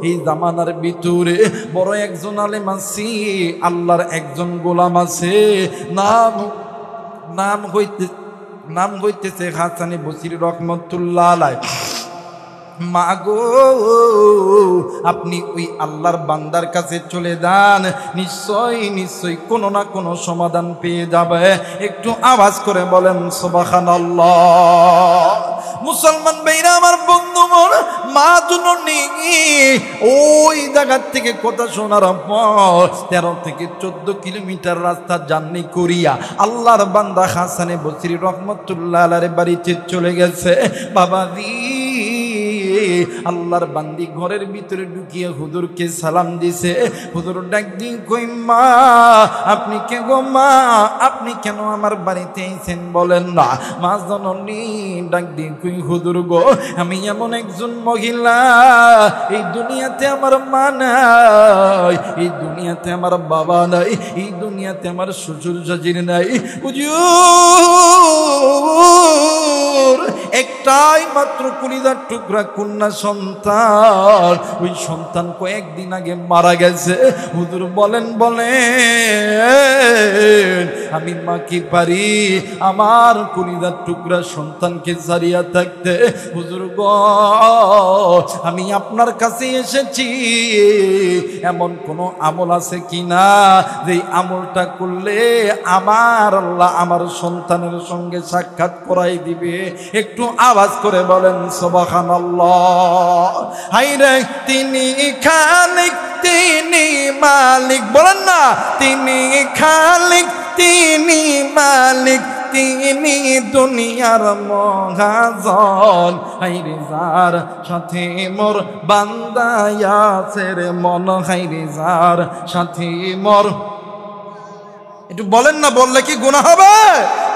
এই জামানার ভিতরে বড় একজন আলেম আছে, আল্লাহর একজন গোলাম আছে, নাম হইতেছে হাসান বসরি রহমাতুল্লাহ আলাইহি। মাগো, আপনি ওই আল্লাহর বান্দার কাছে চলে যান, নিশ্চয়ই কোনো না কোনো সমাধান পেয়ে যাবে। একটু আওয়াজ করে বলেন সুবহানাল্লাহ। মুসলমান ভাইরা আমার, বন্ধুগণ, মা জননী ওই জায়গার থেকে কথা শোনার পর 13 থেকে 14 কিলোমিটার রাস্তা জার্নি করিয়া আল্লাহর বান্দা হাসান বসরি রহমাতুল্লাহ আলাইহির বাড়িতে চলে গেছে। বাবাজি, আল্লাহর বান্দি ঘরের ভিতরে ঢুকিয়ে হুজুরকে সালাম দিছে। হুজুর ডাক দিন, কই, মা, আপনি কে গো? মা, আপনি কেন আমার বাড়িতে আইছেন বলেন না? মা জননী ডাক দিন, কই, হুজুর গো, আমি এমন একজন মহিলা, এই দুনিয়াতে আমার মা নাই, এই দুনিয়াতে আমার বাবা নাই, এই দুনিয়াতে আমার শ্বশুর শাশুড়ি নাই। হুজুর, একটাই মাত্র কলিজার টুকরা কন্যা সন্তান, ওই সন্তান কয়েকদিন আগে মারা গেছে। হুজুর বলেন আমি মা কি পারি আমার কলিজার টুকরা সন্তানকে ছাড়িয়া থাকতে? হুজুর গো, আমি আপনার কাছে এসেছি, এমন কোন আমল আছে কিনা যে আমলটা করলে আমার আল্লাহ আমার সন্তানের সঙ্গে সাক্ষাৎ করাই দিবে? একটু আওয়াজ করে বলেন সুবহানাল্লাহ। হায়রে তিনি খালিক তিনি মালিক, বলেন না তিনি খালিক তিনি মালিক তিনি দুনিয়ার মহাজন। হায়রে যার সাথে মোর বান্দা আছে রে মন, হায়রে যার সাথে মোর, একটু বলেন না, বললে কি গুনাহ হবে?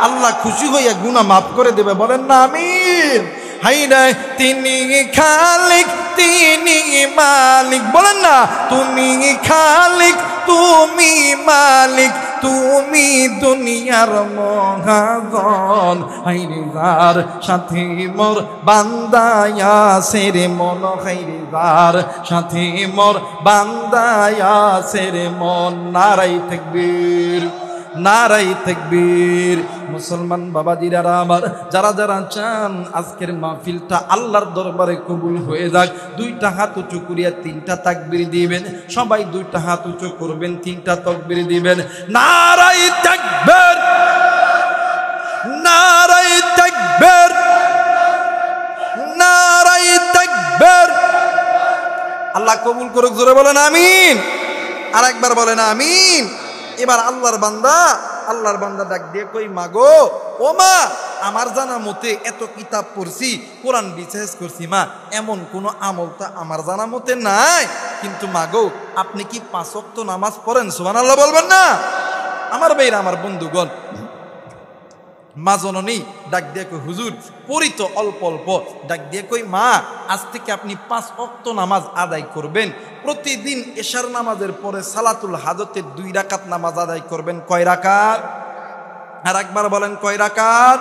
আল্লাহ খুশি হইয়া গুনাহ মাফ করে দেবে, বলেন না আমিন। হায়রে তিনি খালিক তিনি মালিক, বলেন না তুমি খালিক তুমি মালিক তুমি দুনিয়ার মহাজন। হায়রে যার সাথে মোর বান্দা আছে রে মন, হায়রে যার সাথে মোর বান্দা আছে রে মন। নারায়ে তাকবীর, নারায়ে তাকবীর। মুসলমান বাবাজিরা আমার, যারা যারা চান আজকের মাহফিলটা আল্লাহর দরবারে কবুল হয়ে যাক, দুইটা হাত উঁচু করিয়া তিনটা তাকবীর দিবেন। সবাই দুইটা হাত উঁচু করবেন, তিনটা তাকবীর দিবেন। নারায়ে তাকবীর, নারায়ে তাকবীর, নারায়ে তাকবীর। আল্লাহ কবুল করুক, জোরে বলেন আমিন। আর একবার বলেন আমিন। এবার আল্লাহর বান্দা ডাক দিয়ে কই, মাগো ও মা, আমার জানা মতে এত কিতাব পড়ছি, কোরআন বিশ্বাস করছি মা, এমন কোন আমল তো আমার জানা মতে নাই, কিন্তু মাগো আপনি কি 5 ওয়াক্ত নামাজ পড়েন? সুবহানাল্লাহ বলবেন না? আমার ভাইরা, আমার বন্ধুগণ, মা জননী ডাক দিয়ে কই, হুজুর পড়ি তো অল্প অল্প। ডাক দিয়ে কই, মা আজ থেকে আপনি 5 ওয়াক্ত নামাজ আদায় করবেন। প্রতিদিন এশার নামাজের পরে সালাতুল হাজতের 2 রাকাত নামাজ আদায় করবেন। কয় রাকাত? আর একবার বলেন কয় রাকাত?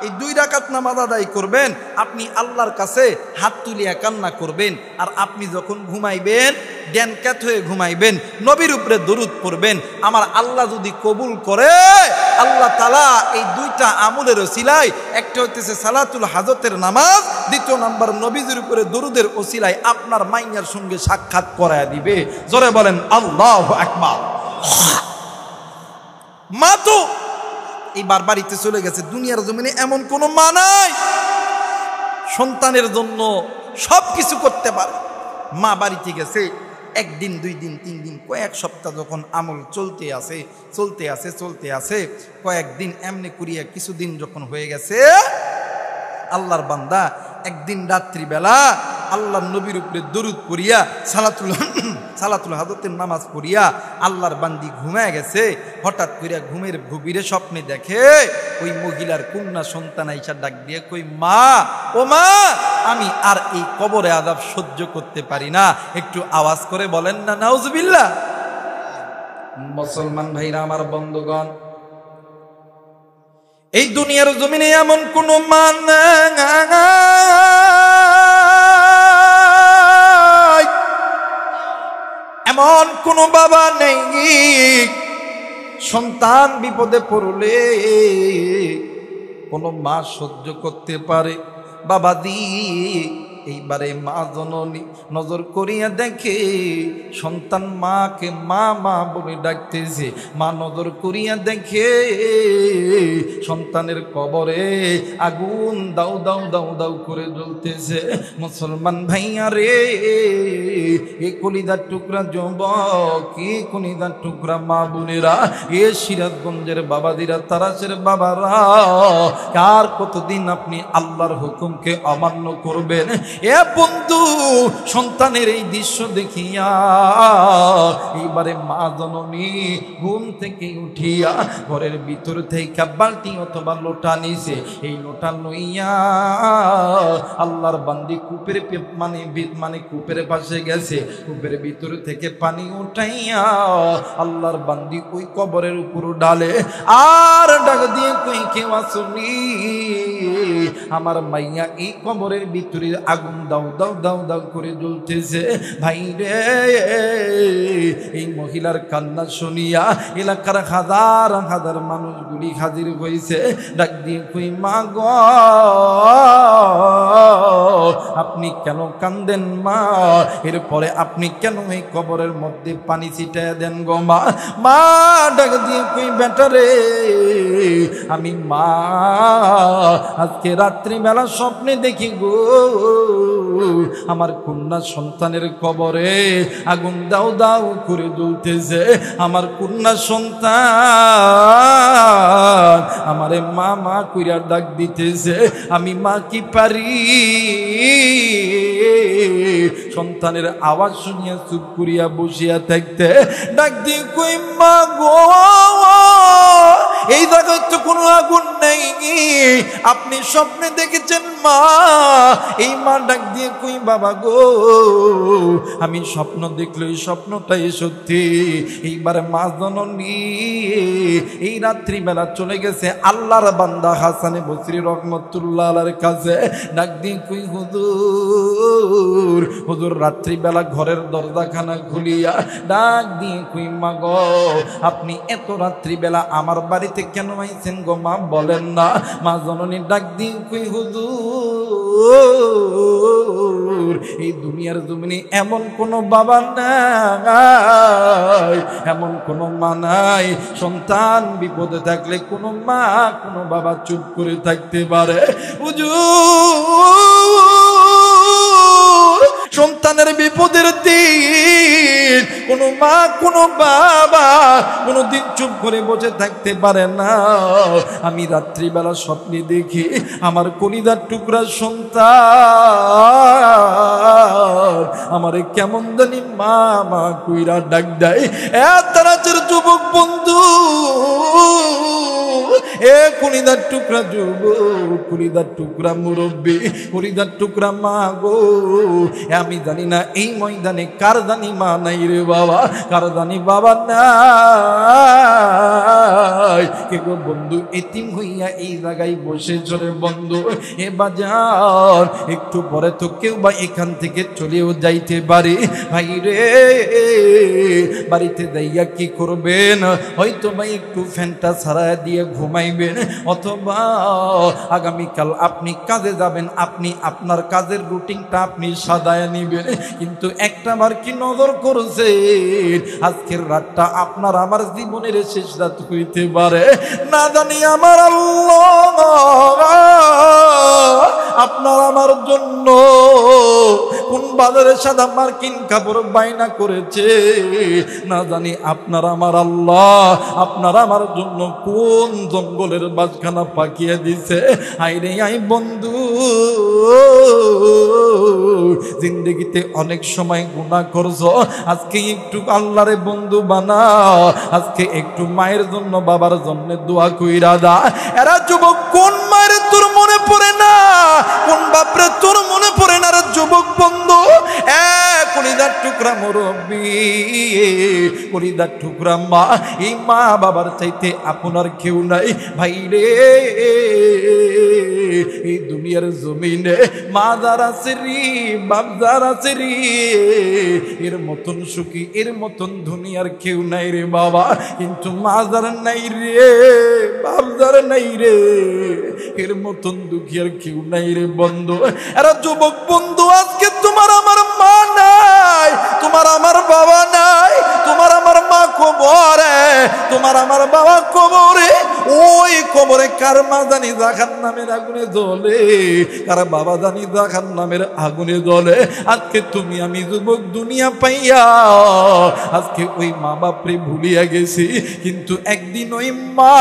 এই 2 রাকাত নামাজ আদায় করবেন। আপনি আল্লাহর কাছে হাত তুলিয়া কান্না করবেন। আর আপনি যখন ঘুমাইবেন, ড্যানকাত হয়ে ঘুমাইবেন, নবীর উপরে দরুদ পড়বেন। আমার আল্লাহ যদি কবুল করে, আল্লাহ তাআলা এই 2টা আমলের ওসিলায়, একটা হইতেছে সালাতুল হাজতের নামাজ, দ্বিতীয় নাম্বার নবীজির উপরে দরুদের ওসিলায় আপনার মাইয়ার সঙ্গে সাক্ষাৎ করায়া দিবে। জোরে বলেন আল্লাহু আকবার। মা তো এইবার বাড়িতে চলে গেছে। দুনিয়ার জমিনে এমন কোনো মা নাই সন্তানের জন্য সব কিছু করতে পারে। মা বাড়িতে গেছে, 1 দিন 2 দিন 3 দিন কয়েক সপ্তাহ যখন আমল চলতে আসে, কয়েকদিন এমনি করিয়া কিছুদিন যখন হয়ে গেছে, আল্লাহর বান্দা একদিন রাত্রিবেলা আল্লাহর নবীর উপরে দরুদ পড়িয়া সালাতুল হাজতের নামাজ পড়িয়া আল্লাহর বান্দি ঘুমায় গেছে। হঠাৎ করে ঘুমের গভীরে স্বপ্নে দেখে ওই মহিলার কন্যা সন্তান আইসা ডাক দিয়ে কই, মা ও মা, আমি আর এই কবরে আযাব সহ্য করতে পারি না। একটু আওয়াজ করে বলেন না নাউজুবিল্লাহ। মুসলমান ভাইরা আমার, বন্ধুগণ, এই দুনিয়ার জমিনে এমন কোন মা নাই, এমন কোন বাবা নেই সন্তান বিপদে পড়লে কোন মা সহ্য করতে পারে। বাবা দি এইবারে মা জননী নজর করিয়া দেখে সন্তান মাকে মা মা বলে ডাকতেছে। মা নজর করিয়া দেখে সন্তানের কবরে আগুন দাউ দাউ দাউ দাউ করে জ্বলতেছে। মুসলমান ভাইয়া রে, এ কলিজার টুকরা যুবক, এ কলিজার টুকরা মা বোনেরা, এ সিরাজগঞ্জের বাবাদিরা, তারাশের বাবারা, কার কতদিন আপনি আল্লাহর হুকুমকে অমান্য করবেন? এ বন্ধু, সন্তানের এই দৃশ্য দেখিয়া এইবারে মা জননী ঘুম থেকে উঠিয়া ঘরের ভিতর থেকে বালতি অথবা লোটা নিছে। এই লোটা লইয়া আল্লাহর বান্দি কূপের মানে কূপের পাশে গেছে, কূপের ভিতর থেকে পানি উঠাইয়া আল্লাহর বান্দি ওই কবরের উপর ডালে আর ডাক দিয়ে কই কেউ আসুনি, আমার মাইয়া এই কবরের ভিতরে আগুন দাও দাও দাও দাও করে জ্বলতেছে। ভাই রে, এই মহিলার কান্না শুনিয়া এলাকার হাজার হাজার মানুষগুলি হাজির হয়েছে। ডাক দিয়ে কই মা গো, আপনি কেন কান্দেন মা? এরপরে আপনি কেন এই কবরের মধ্যে পানি ছিটায় দেন গো মা? মা ডাক দিয়ে কই বেটা রে, আমি মা আজকে রাত্রিবেলা স্বপ্নে দেখি গো আমার কন্যা সন্তানের কবরে আগুন দাও দাও করে জ্বলতেছে। আমার কন্যা সন্তান আমারে মা মা কইরা ডাক দিতেছে। আমি মা কি পারি সন্তানের আওয়াজ শুনিয়া চুপ করিয়া বসিয়া থাকতে? ডাক দিয়ে কই মা গো, এই জায়গায় তো কোনো আগুন নেই, আপনি স্বপ্নে দেখেছেন মা। এই মা ডাক দিয়ে কই বাবা গো, আমি স্বপ্ন দেখলো এই স্বপ্নটাই সত্যি। এইবার মা জননী এই রাত্রিবেলা চলে গেছে আল্লাহর বান্দা হাসানে বসরি রহমতুল্লাহ আলাইহির কাছে। ডাক দিয়ে কই হুজুর, হুজুর রাত্রিবেলা ঘরের দরজাখানা খুলিয়া ডাক দিয়ে কই মা গো, আপনি এত রাত্রিবেলা আমার বাড়িতে কেন আইছেন গো মা, বলেন না। মা জননী ডাক দিয়ে কই হুজুর, এই দুনিয়ার জমিনে এমন কোন বাবা নাই, এমন কোন মা নাই সন্তান বিপদে থাকলে কোন মা কোন বাবা চুপ করে থাকতে পারে। হুজুর, সন্তানের বিপদের দিন কোনো মা কোনো বাবা কোনোদিন চুপ করে বসে থাকতে পারে না। আমি রাত্রিবেলা স্বপ্নে দেখি আমার কলিজার টুকরা সন্তান আমারে কেমন জানি মা মা কইরা ডাক দেয়। তারাচের যুবক বন্ধু, এ কলিজার টুকরা যুবক, কলিজার টুকরা মুরব্বী, কলিজার টুকরা মা গো, আমি জানি না এই ময়দানে কার জানি মা নাই রে বাবা, কার জানি বাবা নাই। কে গো বন্ধু এতিম হইয়া এই জায়গায় বসে চলে বন্ধু। এ বাজার একটু পরে তো কেউ বা এখান থেকে চলেও যাইতে পারে। ভাই রে, বাড়িতে যাইয়া কি করবেন? হয়তো ভাই একটু ফ্যানটা ছাড়া দিয়ে ঘুমাইবেন, অথবা আগামীকাল আপনি কাজে যাবেন, আপনি আপনার কাজের রুটিনটা আপনি সাজায় নিবেন। কিন্তু একটা বার কি নজর করছেন আজকের রাতটা আপনার আমার জীবনের শেষ রাত হইতে পারে না জানি। আমার আল্লাহ আপনার আমার জন্য কোন বাজারে সাদা মার্কিন কাপড় বাইনা করেছে না জানি। আপনার আমার আল্লাহ আপনার আমার জন্য কোন জঙ্গলের বাসখানা পাকিয়ে দিছে। আইরে আই বন্ধু, জিন্দগিতে অনেক সময় গুনাহ করছো, আজকে একটু আল্লাহরে বন্ধু বানাও, আজকে একটু মায়ের জন্য বাবার জন্য দোয়া কইরা দা। এরা যুবক কোন মায়ের তোর মনে পড়ে না, কোন বাপরে তোর মনে পড়ে না রে যুবক বন্ধু? কলিজার টুকরা মুরব্বী, কলিজার টুকরা মা, এই মা বাবার চাইতে আপনার কেউ নাই। ভাই রে, এই দুনিয়ার জমিনে মা যারা আছে রে, বাপ যারা আছে রে, এর মতন সুখী এর মতন দুনিয়ার কেউ নাই রে বাবা। কিন্তু মা যারা নাই রে, বাপ যারা নাই রে, এর মতন দুঃখী আর কেউ নাই রে বন্ধু। এরা যুবক বন্ধু, আজকে তোমার আমার মা নাই, তোমার আমার বাবা নাই, তোমার আমার মা কবরে, তোমার আমার বাবা কবরে। ওই কবরে কার মা জানি জাহান্নামের আগুনে জ্বলে, কার বাবা জানি জাহান্নামের আগুনে জ্বলে। আজকে তুমি আমি যুবক দুনিয়া পাইয়া আজকে ওই মা বাপরে ভুলিয়া গেছি, কিন্তু একদিন ওই মা,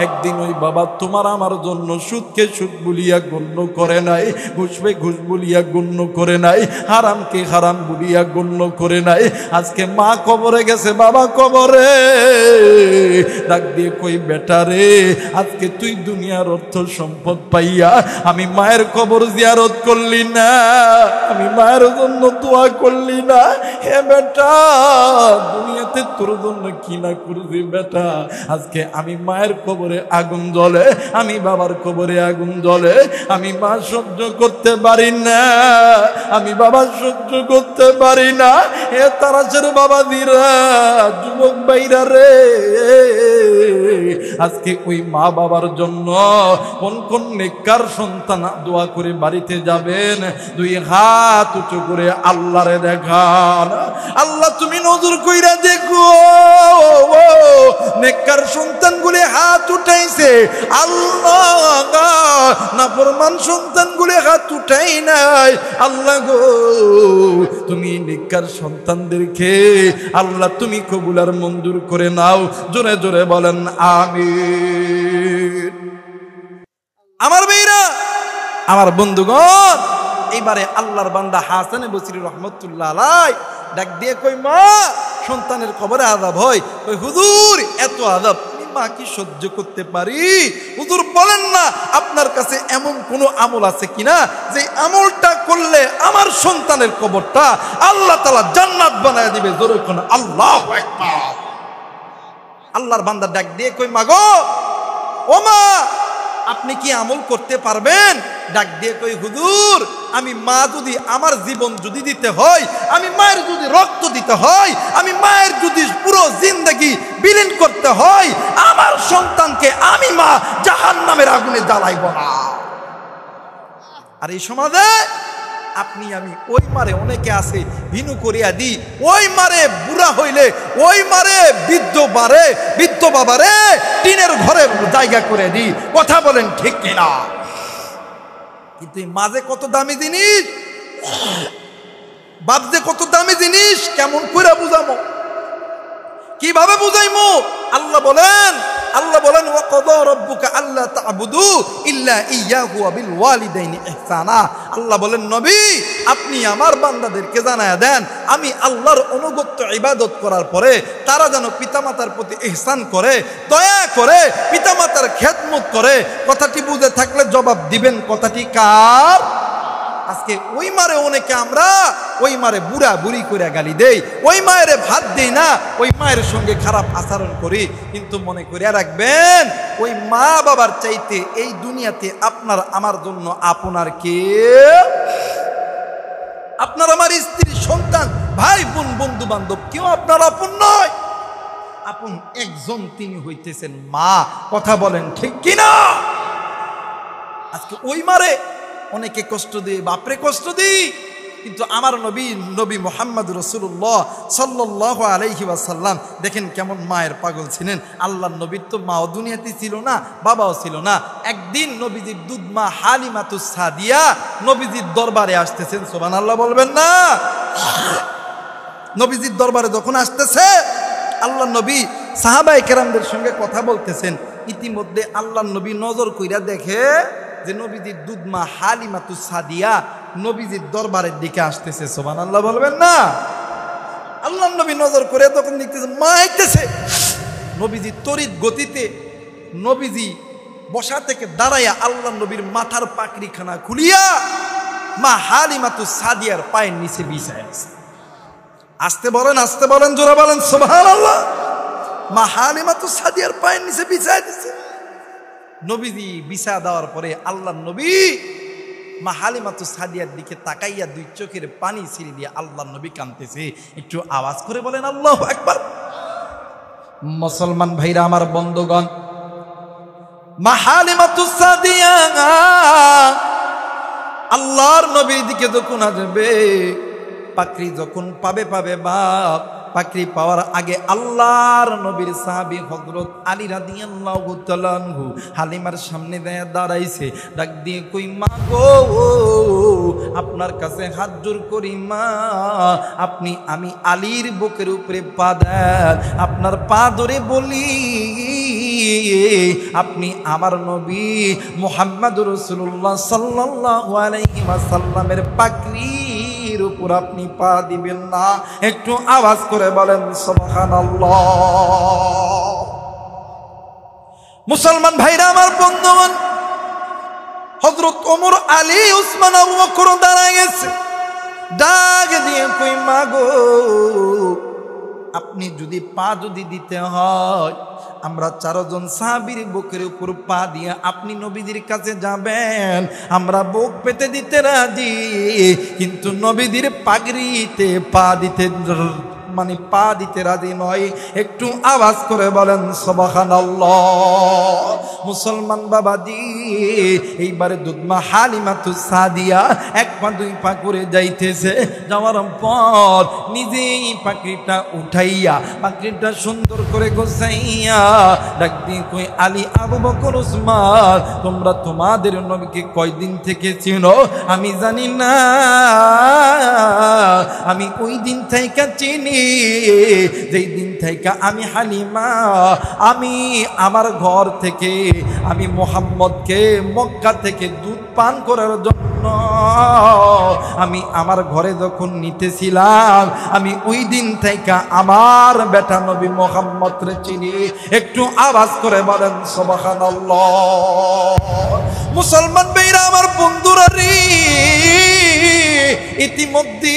একদিন ওই বাবা তোমার আমার জন্য সুদকে সুদ বলিয়া গণ্য করে নাই, ঘুষবে ঘুষ বলিয়া গণ্য করে নাই, হারামকে হারাম বলিয়া গণ্য করে নাই। আজকে মা কবরে গেছে, বাবা কবরে। ডাক দিয়ে কই বেটা রে, আজকে তুই দুনিয়ার অর্থ সম্পদ পাইয়া আমি মায়ের কবর জিয়ারত করলি না, আমি মায়ের জন্য দোয়া করলি না। হে বেটা, দুনিয়াতে তোর জন্য কি না করছি বেটা। আজকে আমি মায়ের কবরে আগুন জ্বলে, আমি বাবার কবরে আগুন জ্বলে, আমি মা সহ্য করতে পারি না, আমি বাবা সহ্য করতে পারি না। এ তারাশের বাবা দিরা, যুবক ভাইরা রে, আজকে ওই মা বাবার জন্য কোন কোন নেককার সন্তান দোয়া করে বাড়িতে যাবেন, দুই হাত উঁচু করে আল্লাহরে দেখান। আল্লাহ তুমি নজর কইরা দেখো, নেককার সন্তানগুলি হাত উঠাইছে, আল্লাহ নাফরমান সন্তানগুলি হাত উঠাই নাই। আল্লাহ গো, তুমি নেককার সন্তানদেরকে আল্লাহ তুমি কবুল আর মঞ্জুর করে নাও। জোরে জোরে বলেন আমিন। আমার ভাইরা, আমার বন্ধুগণ, এইবারে আল্লাহর বান্দা হাসান বসরি রহমতুল্লাহ আলাইহি ডাক দিয়ে কই মা, সন্তানের কবরে আযাব হয়। কই হুজুর, এত আযাব মা কি সহ্য করতে পারি? হুজুর বলেন না, আপনার কাছে এমন কোন আমল আছে কিনা যে আমলটা করলে আমার সন্তানের কবরটা আল্লাহ তাআলা জান্নাত বানায় দিবে? জোরে কোন আল্লাহু আকবার। আল্লাহর বান্দা ডাক দিয়ে কই মা গো, ও মা, আপনি কি আমল করতে পারবেন? ডাক দিয়ে কই হুজুর, আমি মা যদি আমার জীবন যদি দিতে হয়, আমি মায়ের যদি রক্ত দিতে হয়, আমি মায়ের যদি পুরো জিন্দেগি বিলীন করতে হয়, আমার সন্তানকে আমি মা জাহান্নামের আগুনে জ্বালাইব না। আর এই সমাজে আপনি আমি ওই মারে, অনেকে আছে ভিনু করিয়া দি, ওই মারে বুড়া হইলে ওই মারে বৃদ্ধ বাবারে টিনের ঘরে জায়গা করে দি। কথা বলেন ঠিক কিনা? কিন্তু এই মাঝে কত দামি জিনিস, বাপ যে কত দামি জিনিস, কেমন করে বুঝামো, কিভাবে বুঝাইমো? আল্লাহ বলেন ওয়া ক্বাদা রাব্বুকা আল্লা তা'বুদু ইল্লা ইয়্যাহু ওয়া বিল ওয়ালিদাইনি ইহসানা। আল্লাহ বলেন নবী, আপনি আমার বান্দাদেরকে জানায়া দেন, আমি আল্লাহর অনুগত্য ইবাদত করার পরে তারা যেন পিতামাতার প্রতি ইহসান করে, দয়া করে, পিতামাতার খেদমত করে। কথাটি বুঝে থাকলে জবাব দিবেন, কথাটি কার? আজকে ওই মারে অনেকে আমরা ওই মারে বুড়া বুড়ি করে গালি দেই, ওই মায়ের ভাত দেই না, ওই মায়ের সঙ্গে খারাপ আচরণ করি। কিন্তু মনে করিয়া রাখবেন, ওই মা বাবার চাইতে এই দুনিয়াতে আপনার আমার জন্য আপনার কে? আপনার আমার স্ত্রী, সন্তান, ভাই বোন, বন্ধু বান্ধব কেউ আপনার আপন নয়। আপন একজন, তিনি হইতেছেন মা। কথা বলেন ঠিক কিনা? আজকে ওই মারে অনেকে কষ্ট দিয়ে, বাপরে কষ্ট দিই। কিন্তু আমার নবী মুহাম্মদ রাসূলুল্লাহ সাল্লাল্লাহু আলাইহি ওয়াসাল্লাম দেখেন কেমন মায়ের পাগল ছিলেন। আল্লাহর নবীর তো মাও দুনিয়াতে ছিল না, বাবাও ছিল না। একদিন নবীজির দুধ মা হালিমাতুস সাদিয়া নবীজির দরবারে আসতেছেন। সুবহানাল্লাহ বলবেন না? নবীজির দরবারে যখন আসতেছে, আল্লাহর নবী সাহাবায়ে কেরামদের সঙ্গে কথা বলতেছেন। ইতিমধ্যে আল্লাহর নবী নজর কইরা দেখে যে নবীজির দুধ মা হালিমাতুস সাদিয়া নবীজির দরবারের দিকে আসতেছে। সুবহানাল্লাহ বলবেন না? আল্লাহর নবী নজর করে তখন দেখতেছে মা আইতেছে। নবীজি তড়িৎ গতিতে নবীজি বসা থেকে দাঁড়াইয়া আল্লাহর নবীর মাথার পাকড়িখানা খুলিয়া মা হালিমাতুস সাদিয়ার পায়ের নিচে বিছায় আছে। আসতে বলেন, জোরে বলেন সুবহানাল্লাহ। মা হালিমাতুস সাদিয়ার পায়ের নিচে বিছায় দিছে। নবীজি বিছা দেওয়ার পরে আল্লাহর নবী মা হালিমাতুস সাদিয়ার দিকে তাকাইয়া দুই চোখের পানি ছিঁড়ে দিয়ে আল্লাহর নবী কাঁদতেছে। একটু আওয়াজ করে বলেন আল্লাহু আকবার। মুসলমান ভাইরা আমার, বন্ধুগণ, মা হালিমাতুস সাদিয়া আল্লাহর নবীর দিকে যখন আসবে, পাকড়ি যখন পাবে বাপ, পাকড়ি পাওয়ার আগে আল্লাহর নবীর সাহাবী হযরত আলী রাদিয়াল্লাহু তাআলা আনহু হালিমার সামনে দাঁড়াইছে। ডাক দিয়ে কই মা গো, আপনার কাছে হাত জোড় করি মা, আমি আলীর বুকের উপরে পা দেন, আপনার পা ধরে বলি আপনি আমার নবী মুহাম্মদুর রাসূলুল্লাহ সাল্লাল্লাহু আলাইহি ওয়াসাল্লামের পাকড়ি মাটির উপর আপনি পা দিবেন না। একটু আওয়াজ করে বলেন সুবহানাল্লাহ। মুসলমান ভাইরা আমার, বন্ধুগণ, হযরত ওমর, আলী, উসমান, আবু বকর দাঁড়ায় গেছে, ডাক দিয়ে কই মাগো, আপনি যদি পা যদি দিতে হয়, আমরা 4 জন সাহাবীর বুকের উপর পা দিয়ে আপনি নবীদের কাছে যাবেন, আমরা বুক পেতে দিতে রাজি, কিন্তু নবীদের পাগড়িতে পা দিতে মানে পা দিতে রাজি নয়। একটু আওয়াজ করে বলেন সুবহানাল্লাহ। মুসলমান বাবাজি, এইবারে দুধমা হালিমাতুস সাদিয়া 1 পা 2 পা করে যাইতেছে, যাওয়ার পর নিজেই পাগড়িটা উঠাইয়া, পাগড়িটা সুন্দর করে গোছাইয়া ডাক দিয়ে কই আলী, আবু বকর, উসমান, তোমরা তোমাদের নবীকে কয়দিন থেকে চিনো? আমি জানি না, আমি ওই দিন থেকে চিনি যেই দিন থেকে আমি হালিমা, আমি আমার ঘর থেকে আমি মুহাম্মদকে মক্কা থেকে দুধ পান করার জন্য আমি আমার ঘরে যখন নিতেছিলাম, আমি ওই দিন থেকে আমার বেটা নবী মুহাম্মদ রে চিনি। একটু আওয়াজ করে বলেন সুবহানাল্লাহ। মুসলমান ভাইরা আমার, বন্ধুরা রে, ইতিমধ্যে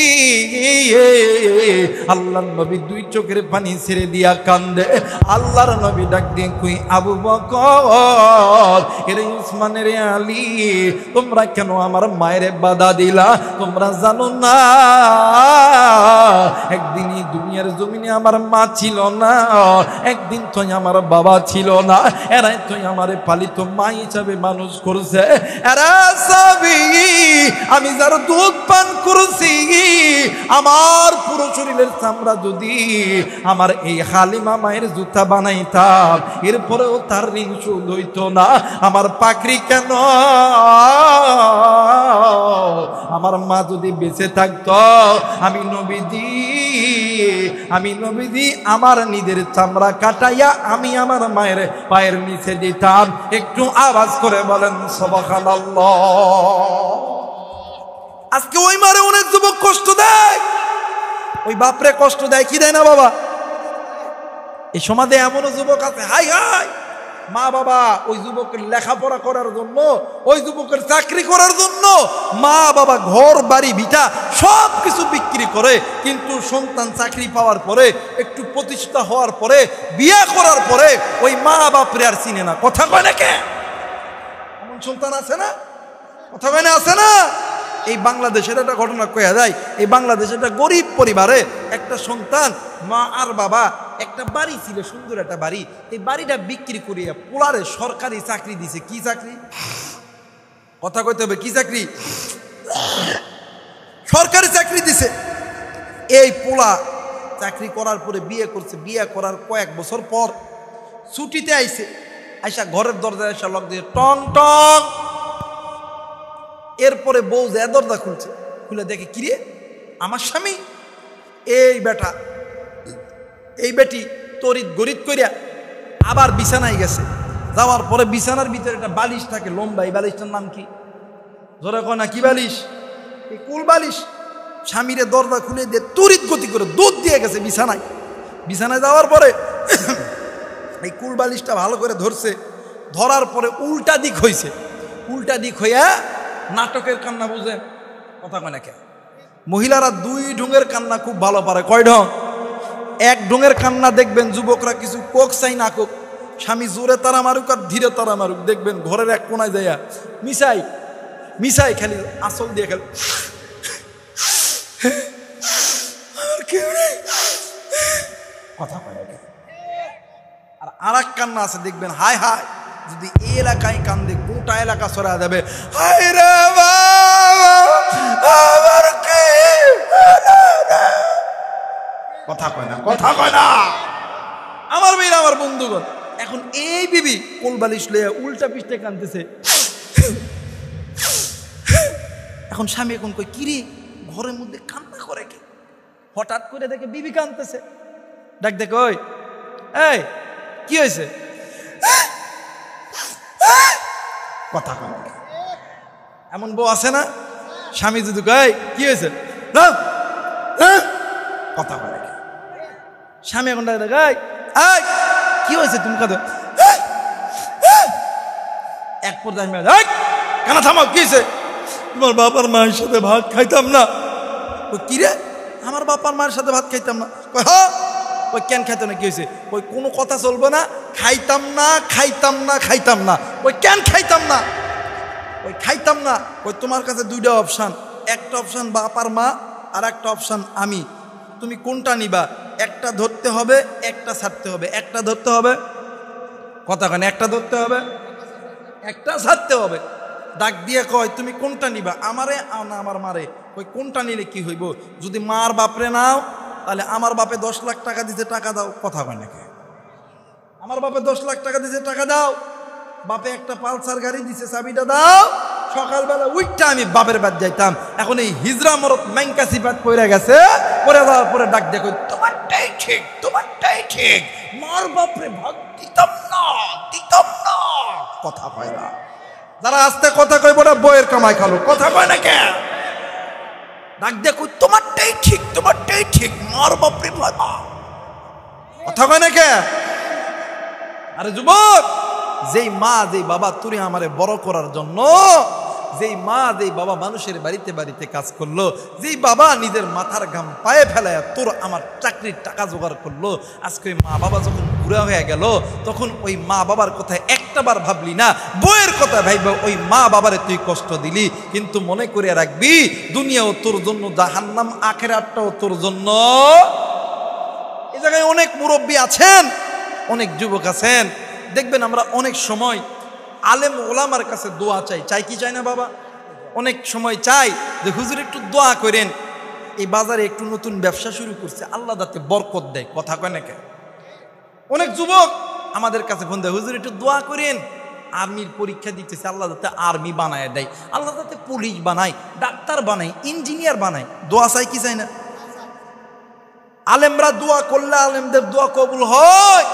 আল্লাহর নবী 2 চোখের পানি ছেড়ে দিয়া কান্দে। আল্লাহর নবী ডাক দিয়ে কই আবু বকর, এরে উসমান, এরে আলী, তোমরা কেন আমার মায়ের বাধা দিলা? তোমরা জানো না একদিন এই দুনিয়ার জমিনে আমার মা ছিল না, একদিন তো আমার বাবা ছিল না, এরাই তো আমার পালিত মা হিসাবে মানুষ করছে। এরা সবই আমি যার দুধ পান করছি, আমার পুরো শরীরের চামড়া যদি আমার এই হালিমা মায়ের জুতা বানাইতাম, এরপরেও তার ঋণ শোধ হইতো না। আমার পাকড়ি কেন, আমার মা যদি বেঁচে থাকতো, আমি নবীজি আমার নিজের চামড়া কাটাইয়া আমি আমার মায়ের পায়ের নিচে দিতাম। একটু আওয়াজ করে বলেন সুবহানাল্লাহ। আজকে ওই মারে অনেক যুবক কষ্ট দেয়, ওই বাপরে কষ্ট দেয়, কি দেয় না বাবা? এই সমাজে এমনও যুবক আছে, হাই হাই, মা বাবা ওই যুবকের লেখাপড়া করার জন্য, ওই যুবকের চাকরি করার জন্য মা বাবা ঘর বাড়ি ভিটা সব কিছু বিক্রি করে, কিন্তু সন্তান চাকরি পাওয়ার পরে, একটু প্রতিষ্ঠা হওয়ার পরে, বিয়ে করার পরে ওই মা বাপরে আর চিনে না। কথা কয় না কে? এমন সন্তান আছে না? কথা কয় না, আছে না? এই বাংলাদেশের একটা ঘটনা কয়া যায়। এই বাংলাদেশের একটা গরিব পরিবারে একটা সন্তান, মা আর বাবা, একটা বাড়ি ছিল, সুন্দর একটা বাড়ি, এই বাড়িটা বিক্রি করিয়া পোলারে সরকারি চাকরি দিছে। কি চাকরি? কথা কইতে হবে, কি চাকরি? সরকারি চাকরি দিছে। এই পোলা চাকরি করার পরে বিয়ে করছে, বিয়ে করার কয়েক বছর পর ছুটিতে আইছে, আইসা ঘরের দরজায় আইসা লক দিয়ে টং টং। এরপরে বউ যে দরজা খুলছে, খুলে দেখে কিরে আমার স্বামী। এই বেটা, এই বেটি তরিত গরিত করিয়া আবার বিছানায় গেছে। যাওয়ার পরে বিছানার ভিতরে একটা বালিশ থাকে লম্বা, এই বালিশটার নাম কি? ধরে কয় না, কি বালিশ? এই কুল বালিশ। স্বামীরে দরজা খুলে দিয়ে তরিত গতি করে দুধ দিয়ে গেছে বিছানায়। বিছানায় যাওয়ার পরে এই কুল বালিশটা ভালো করে ধরছে, ধরার পরে উল্টা দিক হয়েছে। উল্টা দিক হইয়া নাটকের কান্না, বুঝেন? কথা কয় না কে? মহিলারা 2 ঢঙের কান্না খুব ভালো পারে। কয় ঢং? 1 ঢঙের কান্না দেখবেন যুবকরা কিছু কোক চাই না কোক, স্বামী জোরে তারা মারুক আর ধীরে তারা মারুক, দেখবেন ঘরের এক কোনায় যাইয়া মিশাই মিশাই খালি আসল দিয়ে খালি কথা কয় না কে? আর এক কান্না আছে দেখবেন, হায় হায়, যদি এই এলাকায় কান্দে গোটা এলাকা সরা যাবে। হায় রে কথা কয় না, কথা কয় না আমার মেয়েরা, আমার বন্ধুগণ। এখন এই বিবি কোল বালিশ লইয়া উল্টা পিঠে কান্দতেছে। এখন স্বামী এখন কই, কিরে ঘরের মধ্যে কান্না করে কে? হঠাৎ করে দেখে বিবি কান্দতেছে। ডাক দেখ, ওই এই কি হয়েছে? কথা কয়। এমন বউ আছে না? স্বামী যদি কয় কি হয়েছে, কথা বলে স্বামী এখন গাই কি হয়েছে তুমি কাঁদো এক পর্যায়ে কেন থামাও কি হয়েছে তোমার বাবার মায়ের সাথে ভাত খাইতাম না ওই কি রে আমার বাবার মায়ের সাথে ভাত খাইতাম না কই হ্যাঁ ওই কেন খাইতো না কি হয়েছে ওই কোনো কথা চলবে না খাইতাম না খাইতাম না খাইতাম না ওই কেন খাইতাম না ওই খাইতাম না ওই তোমার কাছে দুইটা অপশান একটা অপশান বাপার মা আর একটা অপশান আমি তুমি কোনটা নিবা একটা ধরতে হবে একটা ছাড়তে হবে একটা ধরতে হবে কথা কেন একটা ধরতে হবে একটা ছাড়তে হবে ডাক দিয়ে কয় তুমি কোনটা নিবা আমারে না আমার মারে ওই কোনটা নিলে কি হইব যদি মার বাপরে নাও তাহলে আমার বাপে 10 লাখ টাকা দিতে টাকা দাও কথা কয় নাকি আমার বাপে 10 লাখ টাকা দিতে টাকা দাও বাপে একটা পালসার গাড়ি দিছে চাবিটা দাও সকালবেলা উইকটা আমি বাপের বাদ যাইতাম এখন এই হিজরা মরত ম্যাংকাসি বাদ পড়ে গেছে পরে যাওয়ার পরে ডাক দেখো তোমারটাই ঠিক মার বাপরে ভাগ দিতাম না কথা কয় না যারা আস্তে কথা কয় বড় বইয়ের কামাই খালো কথা কয় না কে ডাক দেখো তোমারটাই ঠিক মার বাপরে ভাগ কথা কয় না কে আরে যুবক যেই মা যেই বাবা তুই আমারে বড় করার জন্য যেই মা যেই বাবা মানুষের বাড়িতে বাড়িতে কাজ করলো যেই বাবা নিজের মাথার ঘাম পায়ে ফেলায় তোর আমার চাকরির টাকা জোগাড় করলো আজকে ওই মা বাবা যখন বুড়া হয়ে গেল তখন ওই মা বাবার কথা একটাবার ভাবলি না বইয়ের কথা ভাইবা ওই মা বাবারে তুই কষ্ট দিলি কিন্তু মনে করে রাখবি দুনিয়াও তোর জন্য জাহান্নাম আখিরাতটাও তোর জন্য এই জায়গায় অনেক মুরব্বী আছেন অনেক যুবক আছেন দেখবেন আমরা অনেক সময় আলেম ওলামার কাছে দোয়া চাই কি চাই না বাবা অনেক সময় চাই যে হুজুর একটু দোয়া করেন এই বাজারে একটু নতুন ব্যবসা শুরু করছে আল্লাহ যাতে বরকত দেয় কথা কয় না কেন অনেক যুবক আমাদের কাছে ফোন দেয় হুজুর একটু দোয়া করেন আর্মির পরীক্ষা দিতেছে আল্লাহ যাতে আর্মি বানায় দেয় আল্লাহ যাতে পুলিশ বানায় ডাক্তার বানায় ইঞ্জিনিয়ার বানায় দোয়া চাই কি চাই না আলেমরা দোয়া করলে আলেমদের দোয়া কবুল হয়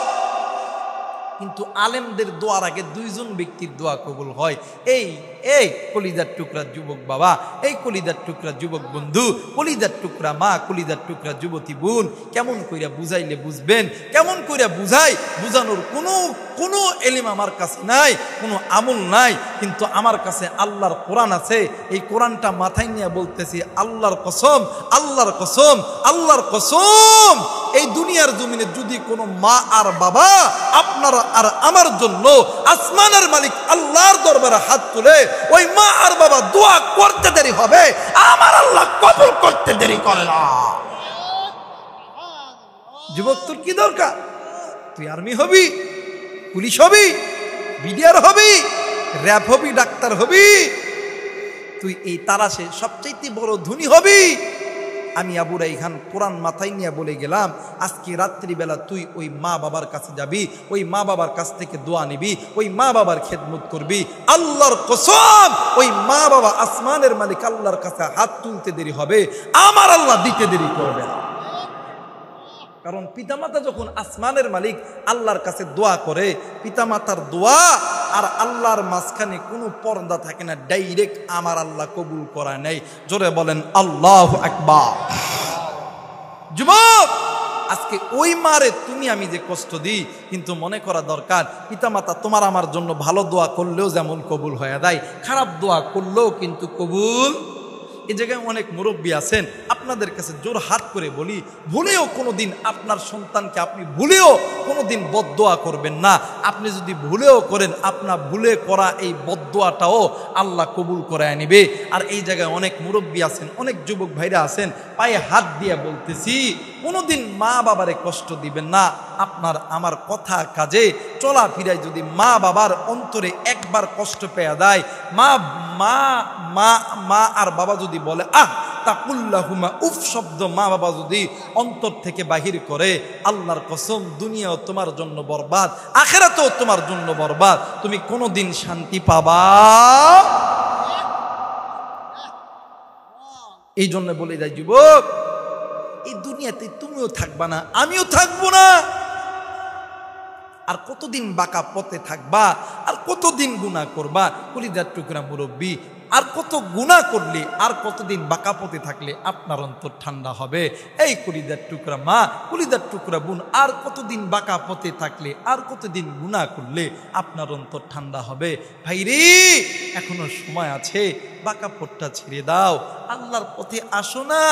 কিন্তু আলেমদের দোয়ার আগে দুইজন ব্যক্তির দোয়া কবুল হয় এই কলিজার টুকরা যুবক বাবা এই কলিজার টুকরা যুবক বন্ধু কলিজার টুকরা মা কলিজার টুকরা যুবতী বোন কেমন কইরা বুঝাইলে বুঝবেন কেমন কইরা বুঝানোর কোনো এলিম আমার কাছে নাই কোনো আমল নাই কিন্তু আমার কাছে আল্লাহর কোরআন আছে এই কোরআনটা মাথায় নিয়ে বলতেছি আল্লাহর কসম এই দুনিয়ার জমিনে যদি কোনো মা আর বাবা আপনারা আর আমার জন্য আসমানের মালিক আল্লাহর দরবারে হাত তুলে ওই মা আর বাবা দোয়া করতে দেরি হবে আমার আল্লাহ কবুল করতে দেরি করে না যুবক তোর কি দরকার তুই আর্মি হবি পুলিশ হবি বিডিআর হবি র্যাব হবি ডাক্তার হবি তুই এই তারাশে সবচেয়ে বড় ধনী হবি আমি আবু রাইহান কোরআন মাথায় নিয়ে বলে গেলাম আজকে রাত্রিবেলা তুই ওই মা বাবার কাছে যাবি ওই মা বাবার কাছ থেকে দোয়া নিবি ওই মা বাবার খেদমত করবি আল্লাহর কসম ওই মা বাবা আসমানের মালিক আল্লাহর কাছে হাত তুলতে দেরি হবে আমার আল্লাহ দিতে দেরি করবে না কারণ পিতামাতা যখন আসমানের মালিক আল্লাহর কাছে দোয়া করে পিতামাতার দোয়া আর আল্লাহর মাঝখানে কোনো পর্দা থাকে না ডাইরেক্ট আমার আল্লাহ কবুল করা নেই জোরে বলেন আল্লাহু আকবার যুবক আজকে ওই মারে তুমি আমি যে কষ্ট দিই কিন্তু মনে করা দরকার পিতামাতা তোমার আমার জন্য ভালো দোয়া করলেও যেমন কবুল হয়ে যায় খারাপ দোয়া করলেও কিন্তু কবুল এই জায়গায় অনেক মুরব্বী আছেন আপনাদের কাছে জোর হাত করে বলি ভুলেও কোনোদিন আপনার সন্তানকে আপনি ভুলেও কোনোদিন বদদোয়া করবেন না আপনি যদি ভুলেও করেন আপনার ভুলে করা এই বদদোয়াটাও আল্লাহ কবুল করায় নেবে আর এই জায়গায় অনেক মুরব্বী আছেন অনেক যুবক ভাইরা আছেন পায়ে হাত দিয়ে বলতেছি কোনোদিন মা বাবারে কষ্ট দিবেন না আপনার আমার কথা কাজে চলাফেরায় যদি মা বাবার অন্তরে একবার কষ্ট পেয়ে দেয় মা মা মা মা আর বাবা যদি বলে তাকুল্লাহুমা উফ শব্দ মা বাবা যদি অন্তর থেকে বাহির করে আল্লাহর কসম দুনিয়াও তোমার জন্য বরবাদ আখিরাতেও তোমার জন্য বরবাদ তুমি কোনোদিন শান্তি পাবা এই জন্য বলে যাই যুবক এই দুনিয়াতে তুমিও থাকবা না আমিও থাকবো না আর কতদিন বাঁকা পথে থাকবা আর কতদিন গুনাহ করবা কলিজার টুকরা মুরব্বী আর কত গুনাহ করলে, আর কতদিন বাঁকা পথে থাকলে আপনার অন্তর ঠান্ডা হবে? এই কলিজার টুকরা মা, কলিজার টুকরা বোন, আর কতদিন বাঁকা পথে থাকলে, আর কতদিন গুনাহ করলে আপনার অন্তর ঠান্ডা হবে? ভাইরে, এখনো সময় আছে, বাঁকা পথটা ছেড়ে দাও, আল্লাহর পথে আসো না।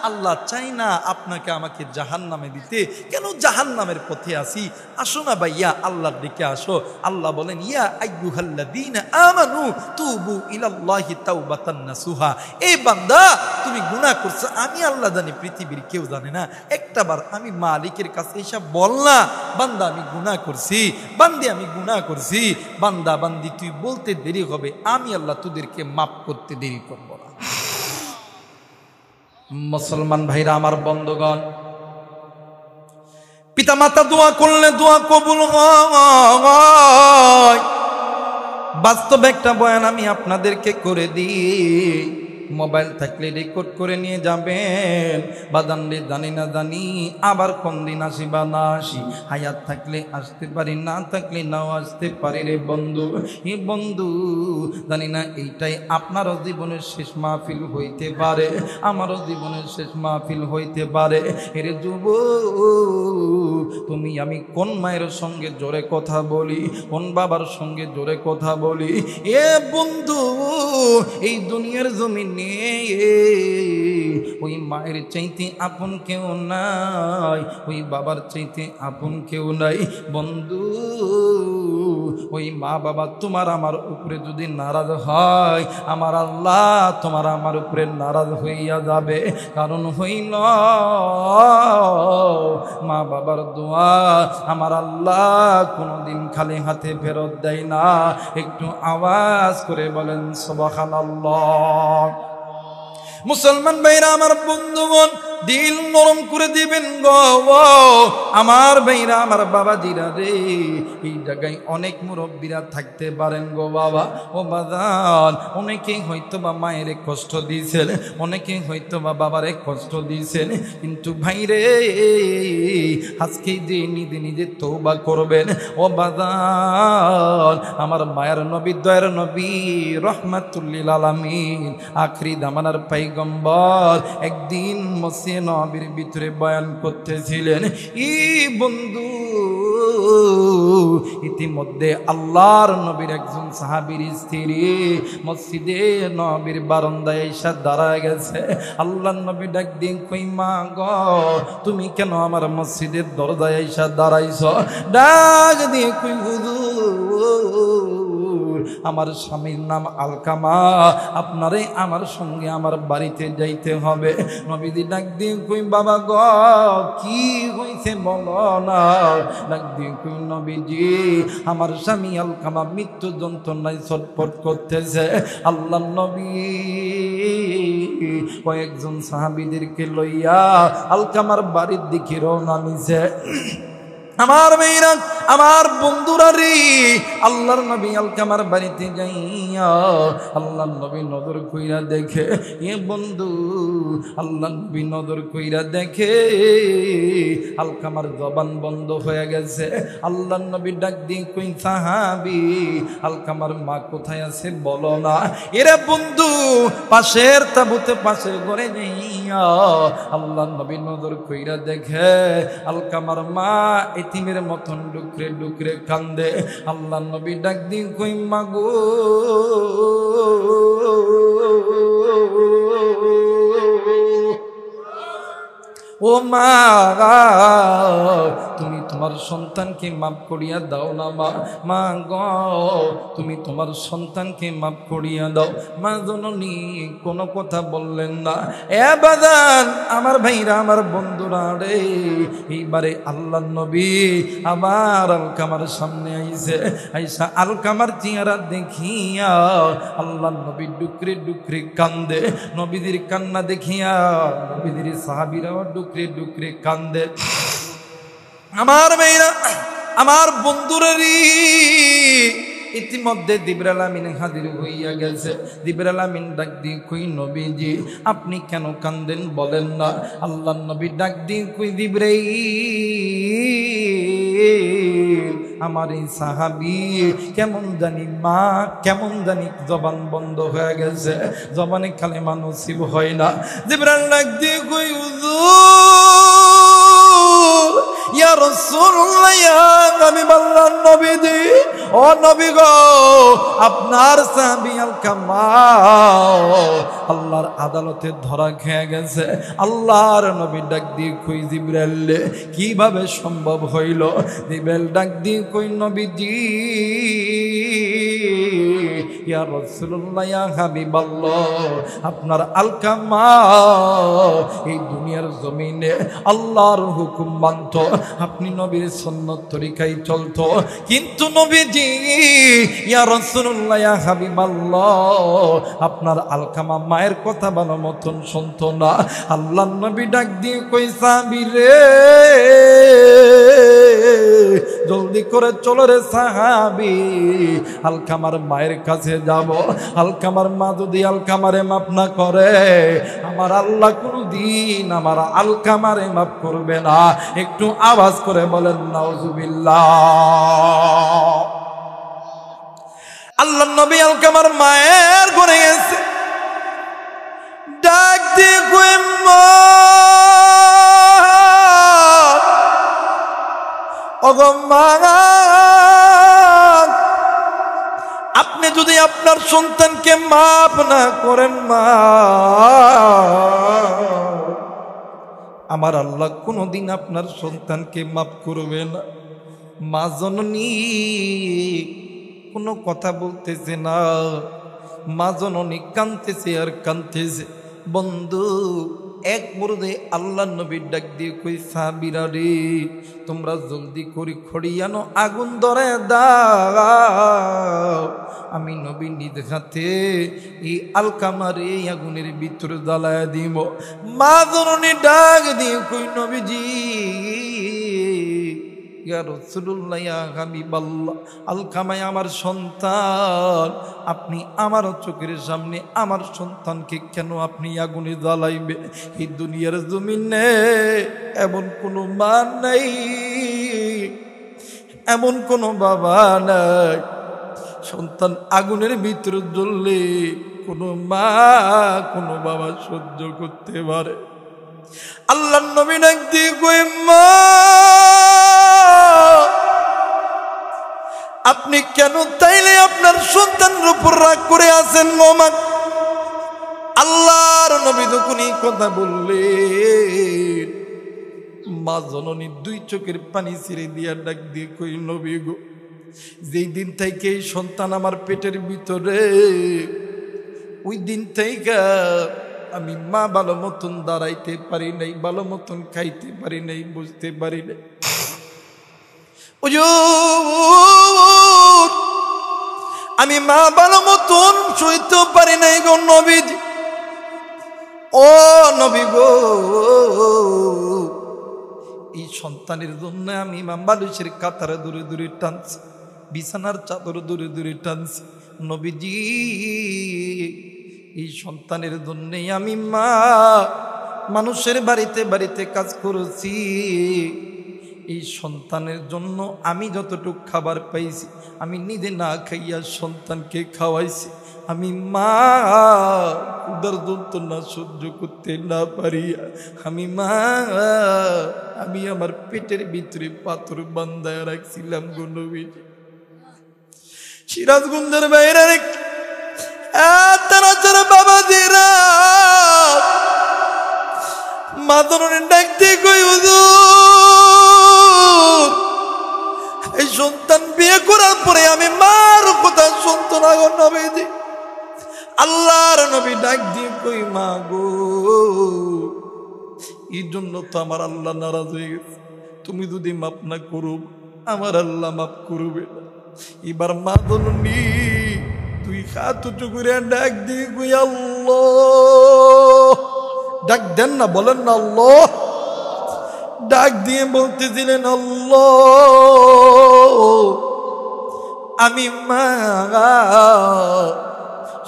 আল্লাহ চাই না আপনাকে আমাকে জাহান্নামে দিতে, কেন জাহান্নামের পথে আসি? আসো না ভাইয়া, আল্লাহর দিকে আসো। আল্লাহ বলেন, ইয়া আইয়ুহাল্লাযীনা আমানু তুবু ইলাল্লাহি তাওবাতান নাসুহা। এই বান্দা, তুমি গুনাহ করছো, আমি আল্লাহ জানি, পৃথিবীর কেউ জানে না। একটাবার আমি মালিকের কাছে এসব বল না, বান্দা আমি গুনাহ করছি, বান্দি আমি গুনাহ করছি। বান্দা বান্দি তুই বলতে দেরি হবে, আমি আল্লাহ তোদেরকে মাফ করতে দেরি করব না। মুসলমান ভাইরা আমার, বন্ধুগণ, পিতা মাতা দোয়া করলে দোয়া কবুল হয়। বাস্তব একটা বয়ান আমি আপনাদেরকে করে দিই, মোবাইল থাকলে রেকর্ড করে নিয়ে যাবেন। বাদানরে জানি না জানি আবার কোন দিন আসি বা না আসি, হায়াত থাকলে আসতে পারি, না থাকলে নাও আসতে পারি রে বন্ধু। এ বন্ধু, জানি না এইটাই আপনারও জীবনের শেষ মাহফিল হইতে পারে, আমারও জীবনের শেষ মাহফিল হইতে পারে। এর যুবক, তুমি আমি কোন মায়ের সঙ্গে জোরে কথা বলি, কোন বাবার সঙ্গে জোরে কথা বলি? এ বন্ধু, এই দুনিয়ার জমিন ওই মায়ের চাইতে আপন কেউ নাই, ওই বাবার চাইতে আপন কেউ নাই। বন্ধু, ওই মা বাবা তোমার আমার উপরে যদি নারাজ হয়, আমার আল্লাহ তোমার আমার উপরে নারাজ হইয়া যাবে। কারণ হইল, মা বাবার দোয়া আমার আল্লাহ কোনোদিন খালি হাতে ফেরত দেয় না। একটু আওয়াজ করে বলেন সুবহানাল্লাহ। মুসলমান ভাইরা আমার, বন্ধুগণ, দিল নরম করে দিবেন গো আমার ভাইরা, আমার বাবাজিরা রে। এই জায়গায় অনেক মুরব্বীরা থাকতে পারেন গো বাবা ও বাজান। অনেকেই হয়তো বা মায়ের কষ্ট দিয়েছেন, অনেকেই হয়তো বা বাবারে কষ্ট দিয়েছেন, কিন্তু ভাইরে আজকে যে নিজে নিজে তওবা করবেন ও বাজান, আমার মায়ের নবী, দয়ার নবী, রহমাতুল্লিল আলামিন, আখরি জামানার পয়গম্বর একদিন মসজিদে নববীর ভিতরে বয়ান করতেছিলেন। ই বন্ধু, ইতিমধ্যে আল্লাহর নবীর একজন সাহাবীর স্ত্রী মসজিদে নববীর বারান্দায় এসে দাঁড়ায় গেছে। আল্লাহর নবী ডাক দিয়ে কই, মা গো, তুমি কেন আমার মসজিদের দরজায় এসে দাঁড়াইছ? ডাক দিয়ে কই, হুজুর, আমার স্বামীর নাম আলকামা, আপনারে আমার সঙ্গে আমার বাড়িতে যাইতে হবে। নবীজি ডাক দিয়ে কই, বাবা গো, কি হইছে বলো না? ডাক দিয়ে কই, নবীজি, আমার স্বামী আলকামা মৃত্যু যন্ত্রণায় ছটফট করতেছে। আল্লাহ নবী কয়েকজন সাহাবীদেরকে লইয়া আলকামার বাড়ির দিকে রওনা দিছে। আমার মেয়েরা, আমার বন্ধুরা রে, আল্লাহর নবী আলকামার বাড়িতে যাইয়া আল্লাহর নবী নজর কইরা দেখে, এ বন্ধু, আল্লাহর নবী নজর কইরা দেখে আলকামার জবান বন্ধ হয়ে গেছে। আল্লাহর নবী ডাক দিয়ে কই, সাহাবী, আলকামার মা কোথায় আছে বলো না? এরে বন্ধু, পাশের তাবুতে, পাশের ঘরে যাইয়া আল্লাহর নবী নজর কইরা দেখে আলকামার মা এতিমের মতন ডুকরে ডুকরে কান্দে। আল্লাহ নবী ডাক দিন কই, মাগো, ও মা, তুমি তোমার সন্তানকে মাফ করিয়া দাও না মা। মা গো, তুমি তোমার সন্তানকে মাফ করিয়া দাও। মা জননী কোনো কথা বললেন না। এ বাজান, আমার ভাইরা, আমার বন্ধুরা রে, এইবারে আল্লাহ নবী আবার আলকামার সামনে আইছে। আইসা আলকামার চেহারা দেখিয়া আল্লাহ নবী ডুকরে ডুকরে কান্দে। নবীদের কান্না দেখিয়া নবীদের সাহাবীরাও ডুকরে ডুকরে কান্দে। আমার মেয়েরা, আমার বন্ধুরা রে, ইতিমধ্যে জিবরাইল আমিন হাজির হইয়া গেছে। জিবরাইল আমিন ডাক দিয়ে কই, নবীজি, আপনি কেন কান্দেন বলেন না? আল্লাহর নবী ডাক দিয়ে কই, জিবরাইল, আমার এই সাহাবী কেমন জানি মা কেমন জানি জবান বন্ধ হয়ে গেছে, জবানে কালেমা নসিব হয় না। জিবরাইল ডাক দিয়ে কই হুজুর ইয়া রাসূলুল্লাহ ইয়া হাবিবাল্লাহ নবীজি, ও নবী গো আপনার সাহাবী আলকামা আল্লাহর আদালতে ধরা খেয়ে গেছে। আল্লাহর নবী ডাক দিয়ে কই জিবরাইল কিভাবে সম্ভব হইল? জিবরাইল ডাক দিয়ে কই নবীজি ইয়া রাসূলুল্লাহ ইয়া হাবিবাল্লাহ আপনার আলকামা এই দুনিয়ার জমিনে আল্লাহর হুকুম মানত, আপনি নবীর সুন্নত তরিকায় চলতো, কিন্তু নবীজি ইয়া রাসূলুল্লাহ ইয়া হাবিবাল্লাহ আপনার আলকামা মায়ের কথা ভালো মতন শুনতো না। আল্লাহর নবী ডাক দিয়ে কই সাহাবী রে জলদি করে চলো রে সাহাবী, আলকামার মায়ের কাছে যাব। আলকামার মা যদি আলকামারে মাফ না করে আমার আল্লাহ কোনদিন আমার আলকামারে মাফ করবে না। একটু আওয়াজ করে বলেন নাউজুবিল্লাহ। আল্লাহর নবী আলকামার মায়ের ঘরে গেছে, ডাক দিয়ে কই মা ওগো মা আপনি যদি আপনার সন্তানকে মাফ না করেন মা আমার আল্লাহ কোনদিন আপনার সন্তানকে মাফ করবে না। মা জননী কোনো কথা বলতেছে না, মা জননী কাঁদতেছে আর কাঁদতেছে। বন্ধু এক মুহূর্তে আল্লাহ নবীর ডাক দিয়ে কই সাহাবীরা রে তোমরা জলদি করে খড়িয়ানো আগুন ধরে দাও, আমি নবী নিজ হাতে এই আলকামারে আগুনের ভিতরে জ্বালায় দিব। মা জননী ডাক দিয়ে কই নবীজি ইয়া রাসূলুল্লাহ ইয়া হাবিবাল্লাহ আলকামায় আমার সন্তান, আপনি আমার চোখের সামনে আমার সন্তানকে কেন আপনি আগুনে জ্বালাইবে? এই দুনিয়ার জমিনে এমন কোনো মা নাই, এমন কোনো বাবা নাই সন্তান আগুনের ভিতরে জ্বললে কোনো মা কোনো বাবা সহ্য করতে পারে। আল্লাহর নবী ডাক দিয়ে কই মা আপনি কেন তাইলে আপনার সন্তানের উপর রাগ করে আছেন গো মা? আল্লাহর নবী যখন এই কথা বললেন মা জননী দুই চোখের পানি ছেড়ে দিয়া ডাক দিয়ে কই নবী গো যেই দিন থেকে এই সন্তান আমার পেটের ভিতরে ওই দিন থেকে আমি মা ভালো মতন দাঁড়াইতে পারি নাই, ভালো মতন খাইতে পারি নাই, বুঝতে পারি নাই। আমি মা ভালো মতন সইতে পারি নাই গো নবীজি। ও নবী গো এই সন্তানের জন্য আমি মা বালিশের কাতারে দূরে দূরে টানছি, বিছানার চাদর দূরে দূরে টানছি। নবীজি এই সন্তানের জন্যে আমি মা মানুষের বাড়িতে বাড়িতে কাজ করেছি, এই সন্তানের জন্য আমি যতটুকু খাবার পাইছি আমি নিজে না খাইয়া সন্তানকে খাওয়াইছি। আমি মা উদার যন্ত্রণা সহ্য করতে না পারিয়া আমি মা আমি আমার পেটের ভিতরে পাথর বান্ধায় রাখছিলাম গো নবীজি। সিরাজগঞ্জের বাইরে তারা যারা বাবাজিরা মাদনের ডাক দিয়ে কই হুজুর এই সন্তান বিয়ে করার পরে আমি মার কথা শুনতো না গো নবীজি। আল্লাহর নবী ডাক দিয়ে কই মা গো এই জন্য তো আমার আল্লাহ নারাজ হয়ে গেছে, তুমি যদি মাফ না করো আমার আল্লাহ মাফ করবে না। এবার মা জননী তুই হাত উঁচু করে ডাক দিয়ে কই আল্লাহ, ডাক দেন না, বলেন না আল্লাহ, ডাক দিয়ে বলতেছিলেন আল্লাহ আমি মা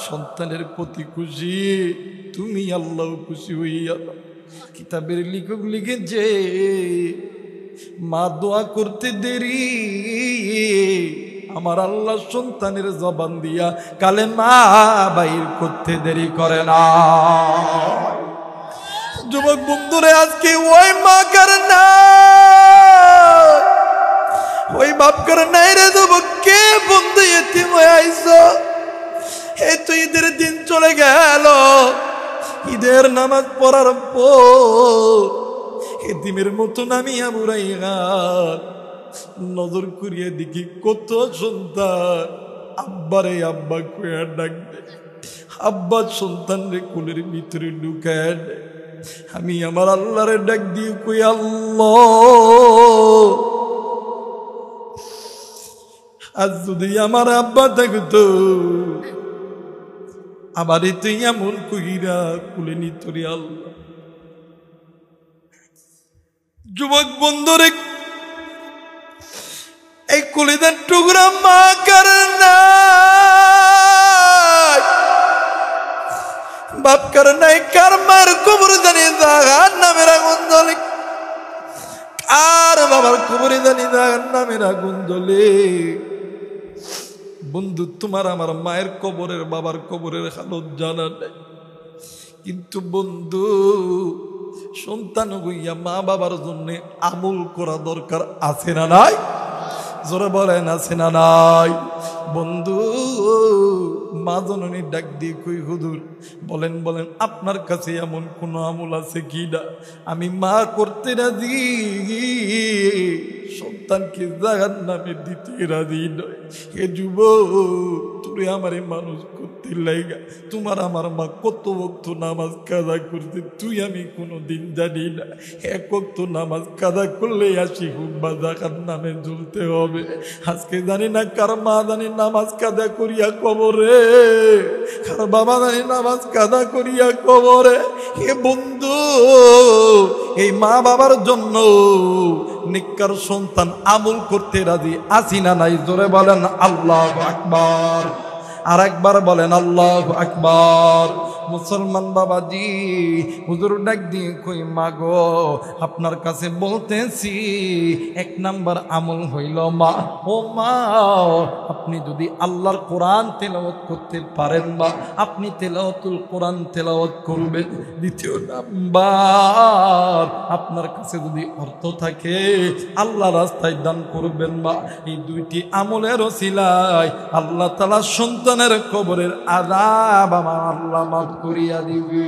সন্তানের প্রতি খুশি, তুমি আল্লাহ খুশি হইয়া। কিতাবের লেখক লিখেছে মা দোয়া করতে দেরি আমার আল্লাহ সন্তানের জবান দিয়া কালেমা বাইর করতে দেরি করে না। যুবক বন্ধুরে আজকে ওই মা কার না, ওই বাপ কার নাই রে যুবক, কে বন্ধু এতিম হয়ে আইছো। এই তো ঈদের দিন চলে গেল, ঈদের নামাজ পড়ার পর এতিমের মতন আমি বুড়াইয়া নজর করিয়া দেখি কত সন্তান আব্বারে আব্বা কইয়া ডাকবে, আব্বা সন্তান রে কোলের ভিতরে ঢুকায় দেয়। আমি আমার আল্লাহরে ডাক দিয়ে কই, আল্লাহ আজ যদি আমার আব্বা থাকতো আমারে তুই এমন কইরা কোলে নিত রে আল্লাহ। যুবক বন্ধুরে এই কলিদার টুকরা মা কার নাই, বাপ কার নাই, কার মার কবর জানি জাহান নামের আগুন জ্বলে, কার বাবার কবরে জানি জাহান নামের আগুন জ্বলে। বন্ধু তোমার আমার মায়ের কবরের বাবার কবরের হালত জানা নেই, কিন্তু বন্ধু সন্তান হইয়া মা বাবার জন্য আমল করা দরকার আছে না নাই? জোরে বলেন আছে না নাই? বন্ধু মা জননী ডাক দিয়ে কই, হুজুর বলেন বলেন আপনার কাছে এমন কোন আমল আছে কি না আমি মা করতে রাজি, সন্তানকে জাহান্নামে দিতে রাজি নয়। হে যুবক, তুই আমারে মানুষ করতে লাগা, তোমার আমার মা কত ওয়াক্ত নামাজ কাজা করতে তুই আমি কোনোদিন জানি না। এক ওয়াক্ত নামাজ কাজা করলে আসি হোক বা জাহান্নামে ঝুলতে হবে। আজকে জানি না কার মা জানি নামাজ কাজা করিয়া কবরে, কার বাবা জানি নামাজ কাজা করিয়া কবরে। হে বন্ধু, এই মা বাবার জন্য নিকার সন্তান আমল করতে রাজি আছি না নাই? জোরে বলেন আল্লাহু আকবার। আর একবার বলেন আল্লাহু আকবার। মুসলমান বাবাজি, হুজুর ডাক দিয়ে কই, মা গো আপনার কাছে বলতেছি, এক নাম্বার আমল হইল মা। ও মা, আপনি যদি আল্লাহর কোরআন তেলাওয়াত করতে পারেন মা, আপনি তেলাওয়াতুল কোরআন তেলাওয়াত করবেন। দ্বিতীয় নাম্বার, আপনার কাছে যদি অর্থ থাকে আল্লাহ রাস্তায় দান করবেন মা। এই দুইটি আমলের ওসিলায় আল্লাহ তাআলা সন্তানের কবরের আযাব আমার আল্লাহ মাফ করিয়া দিবে।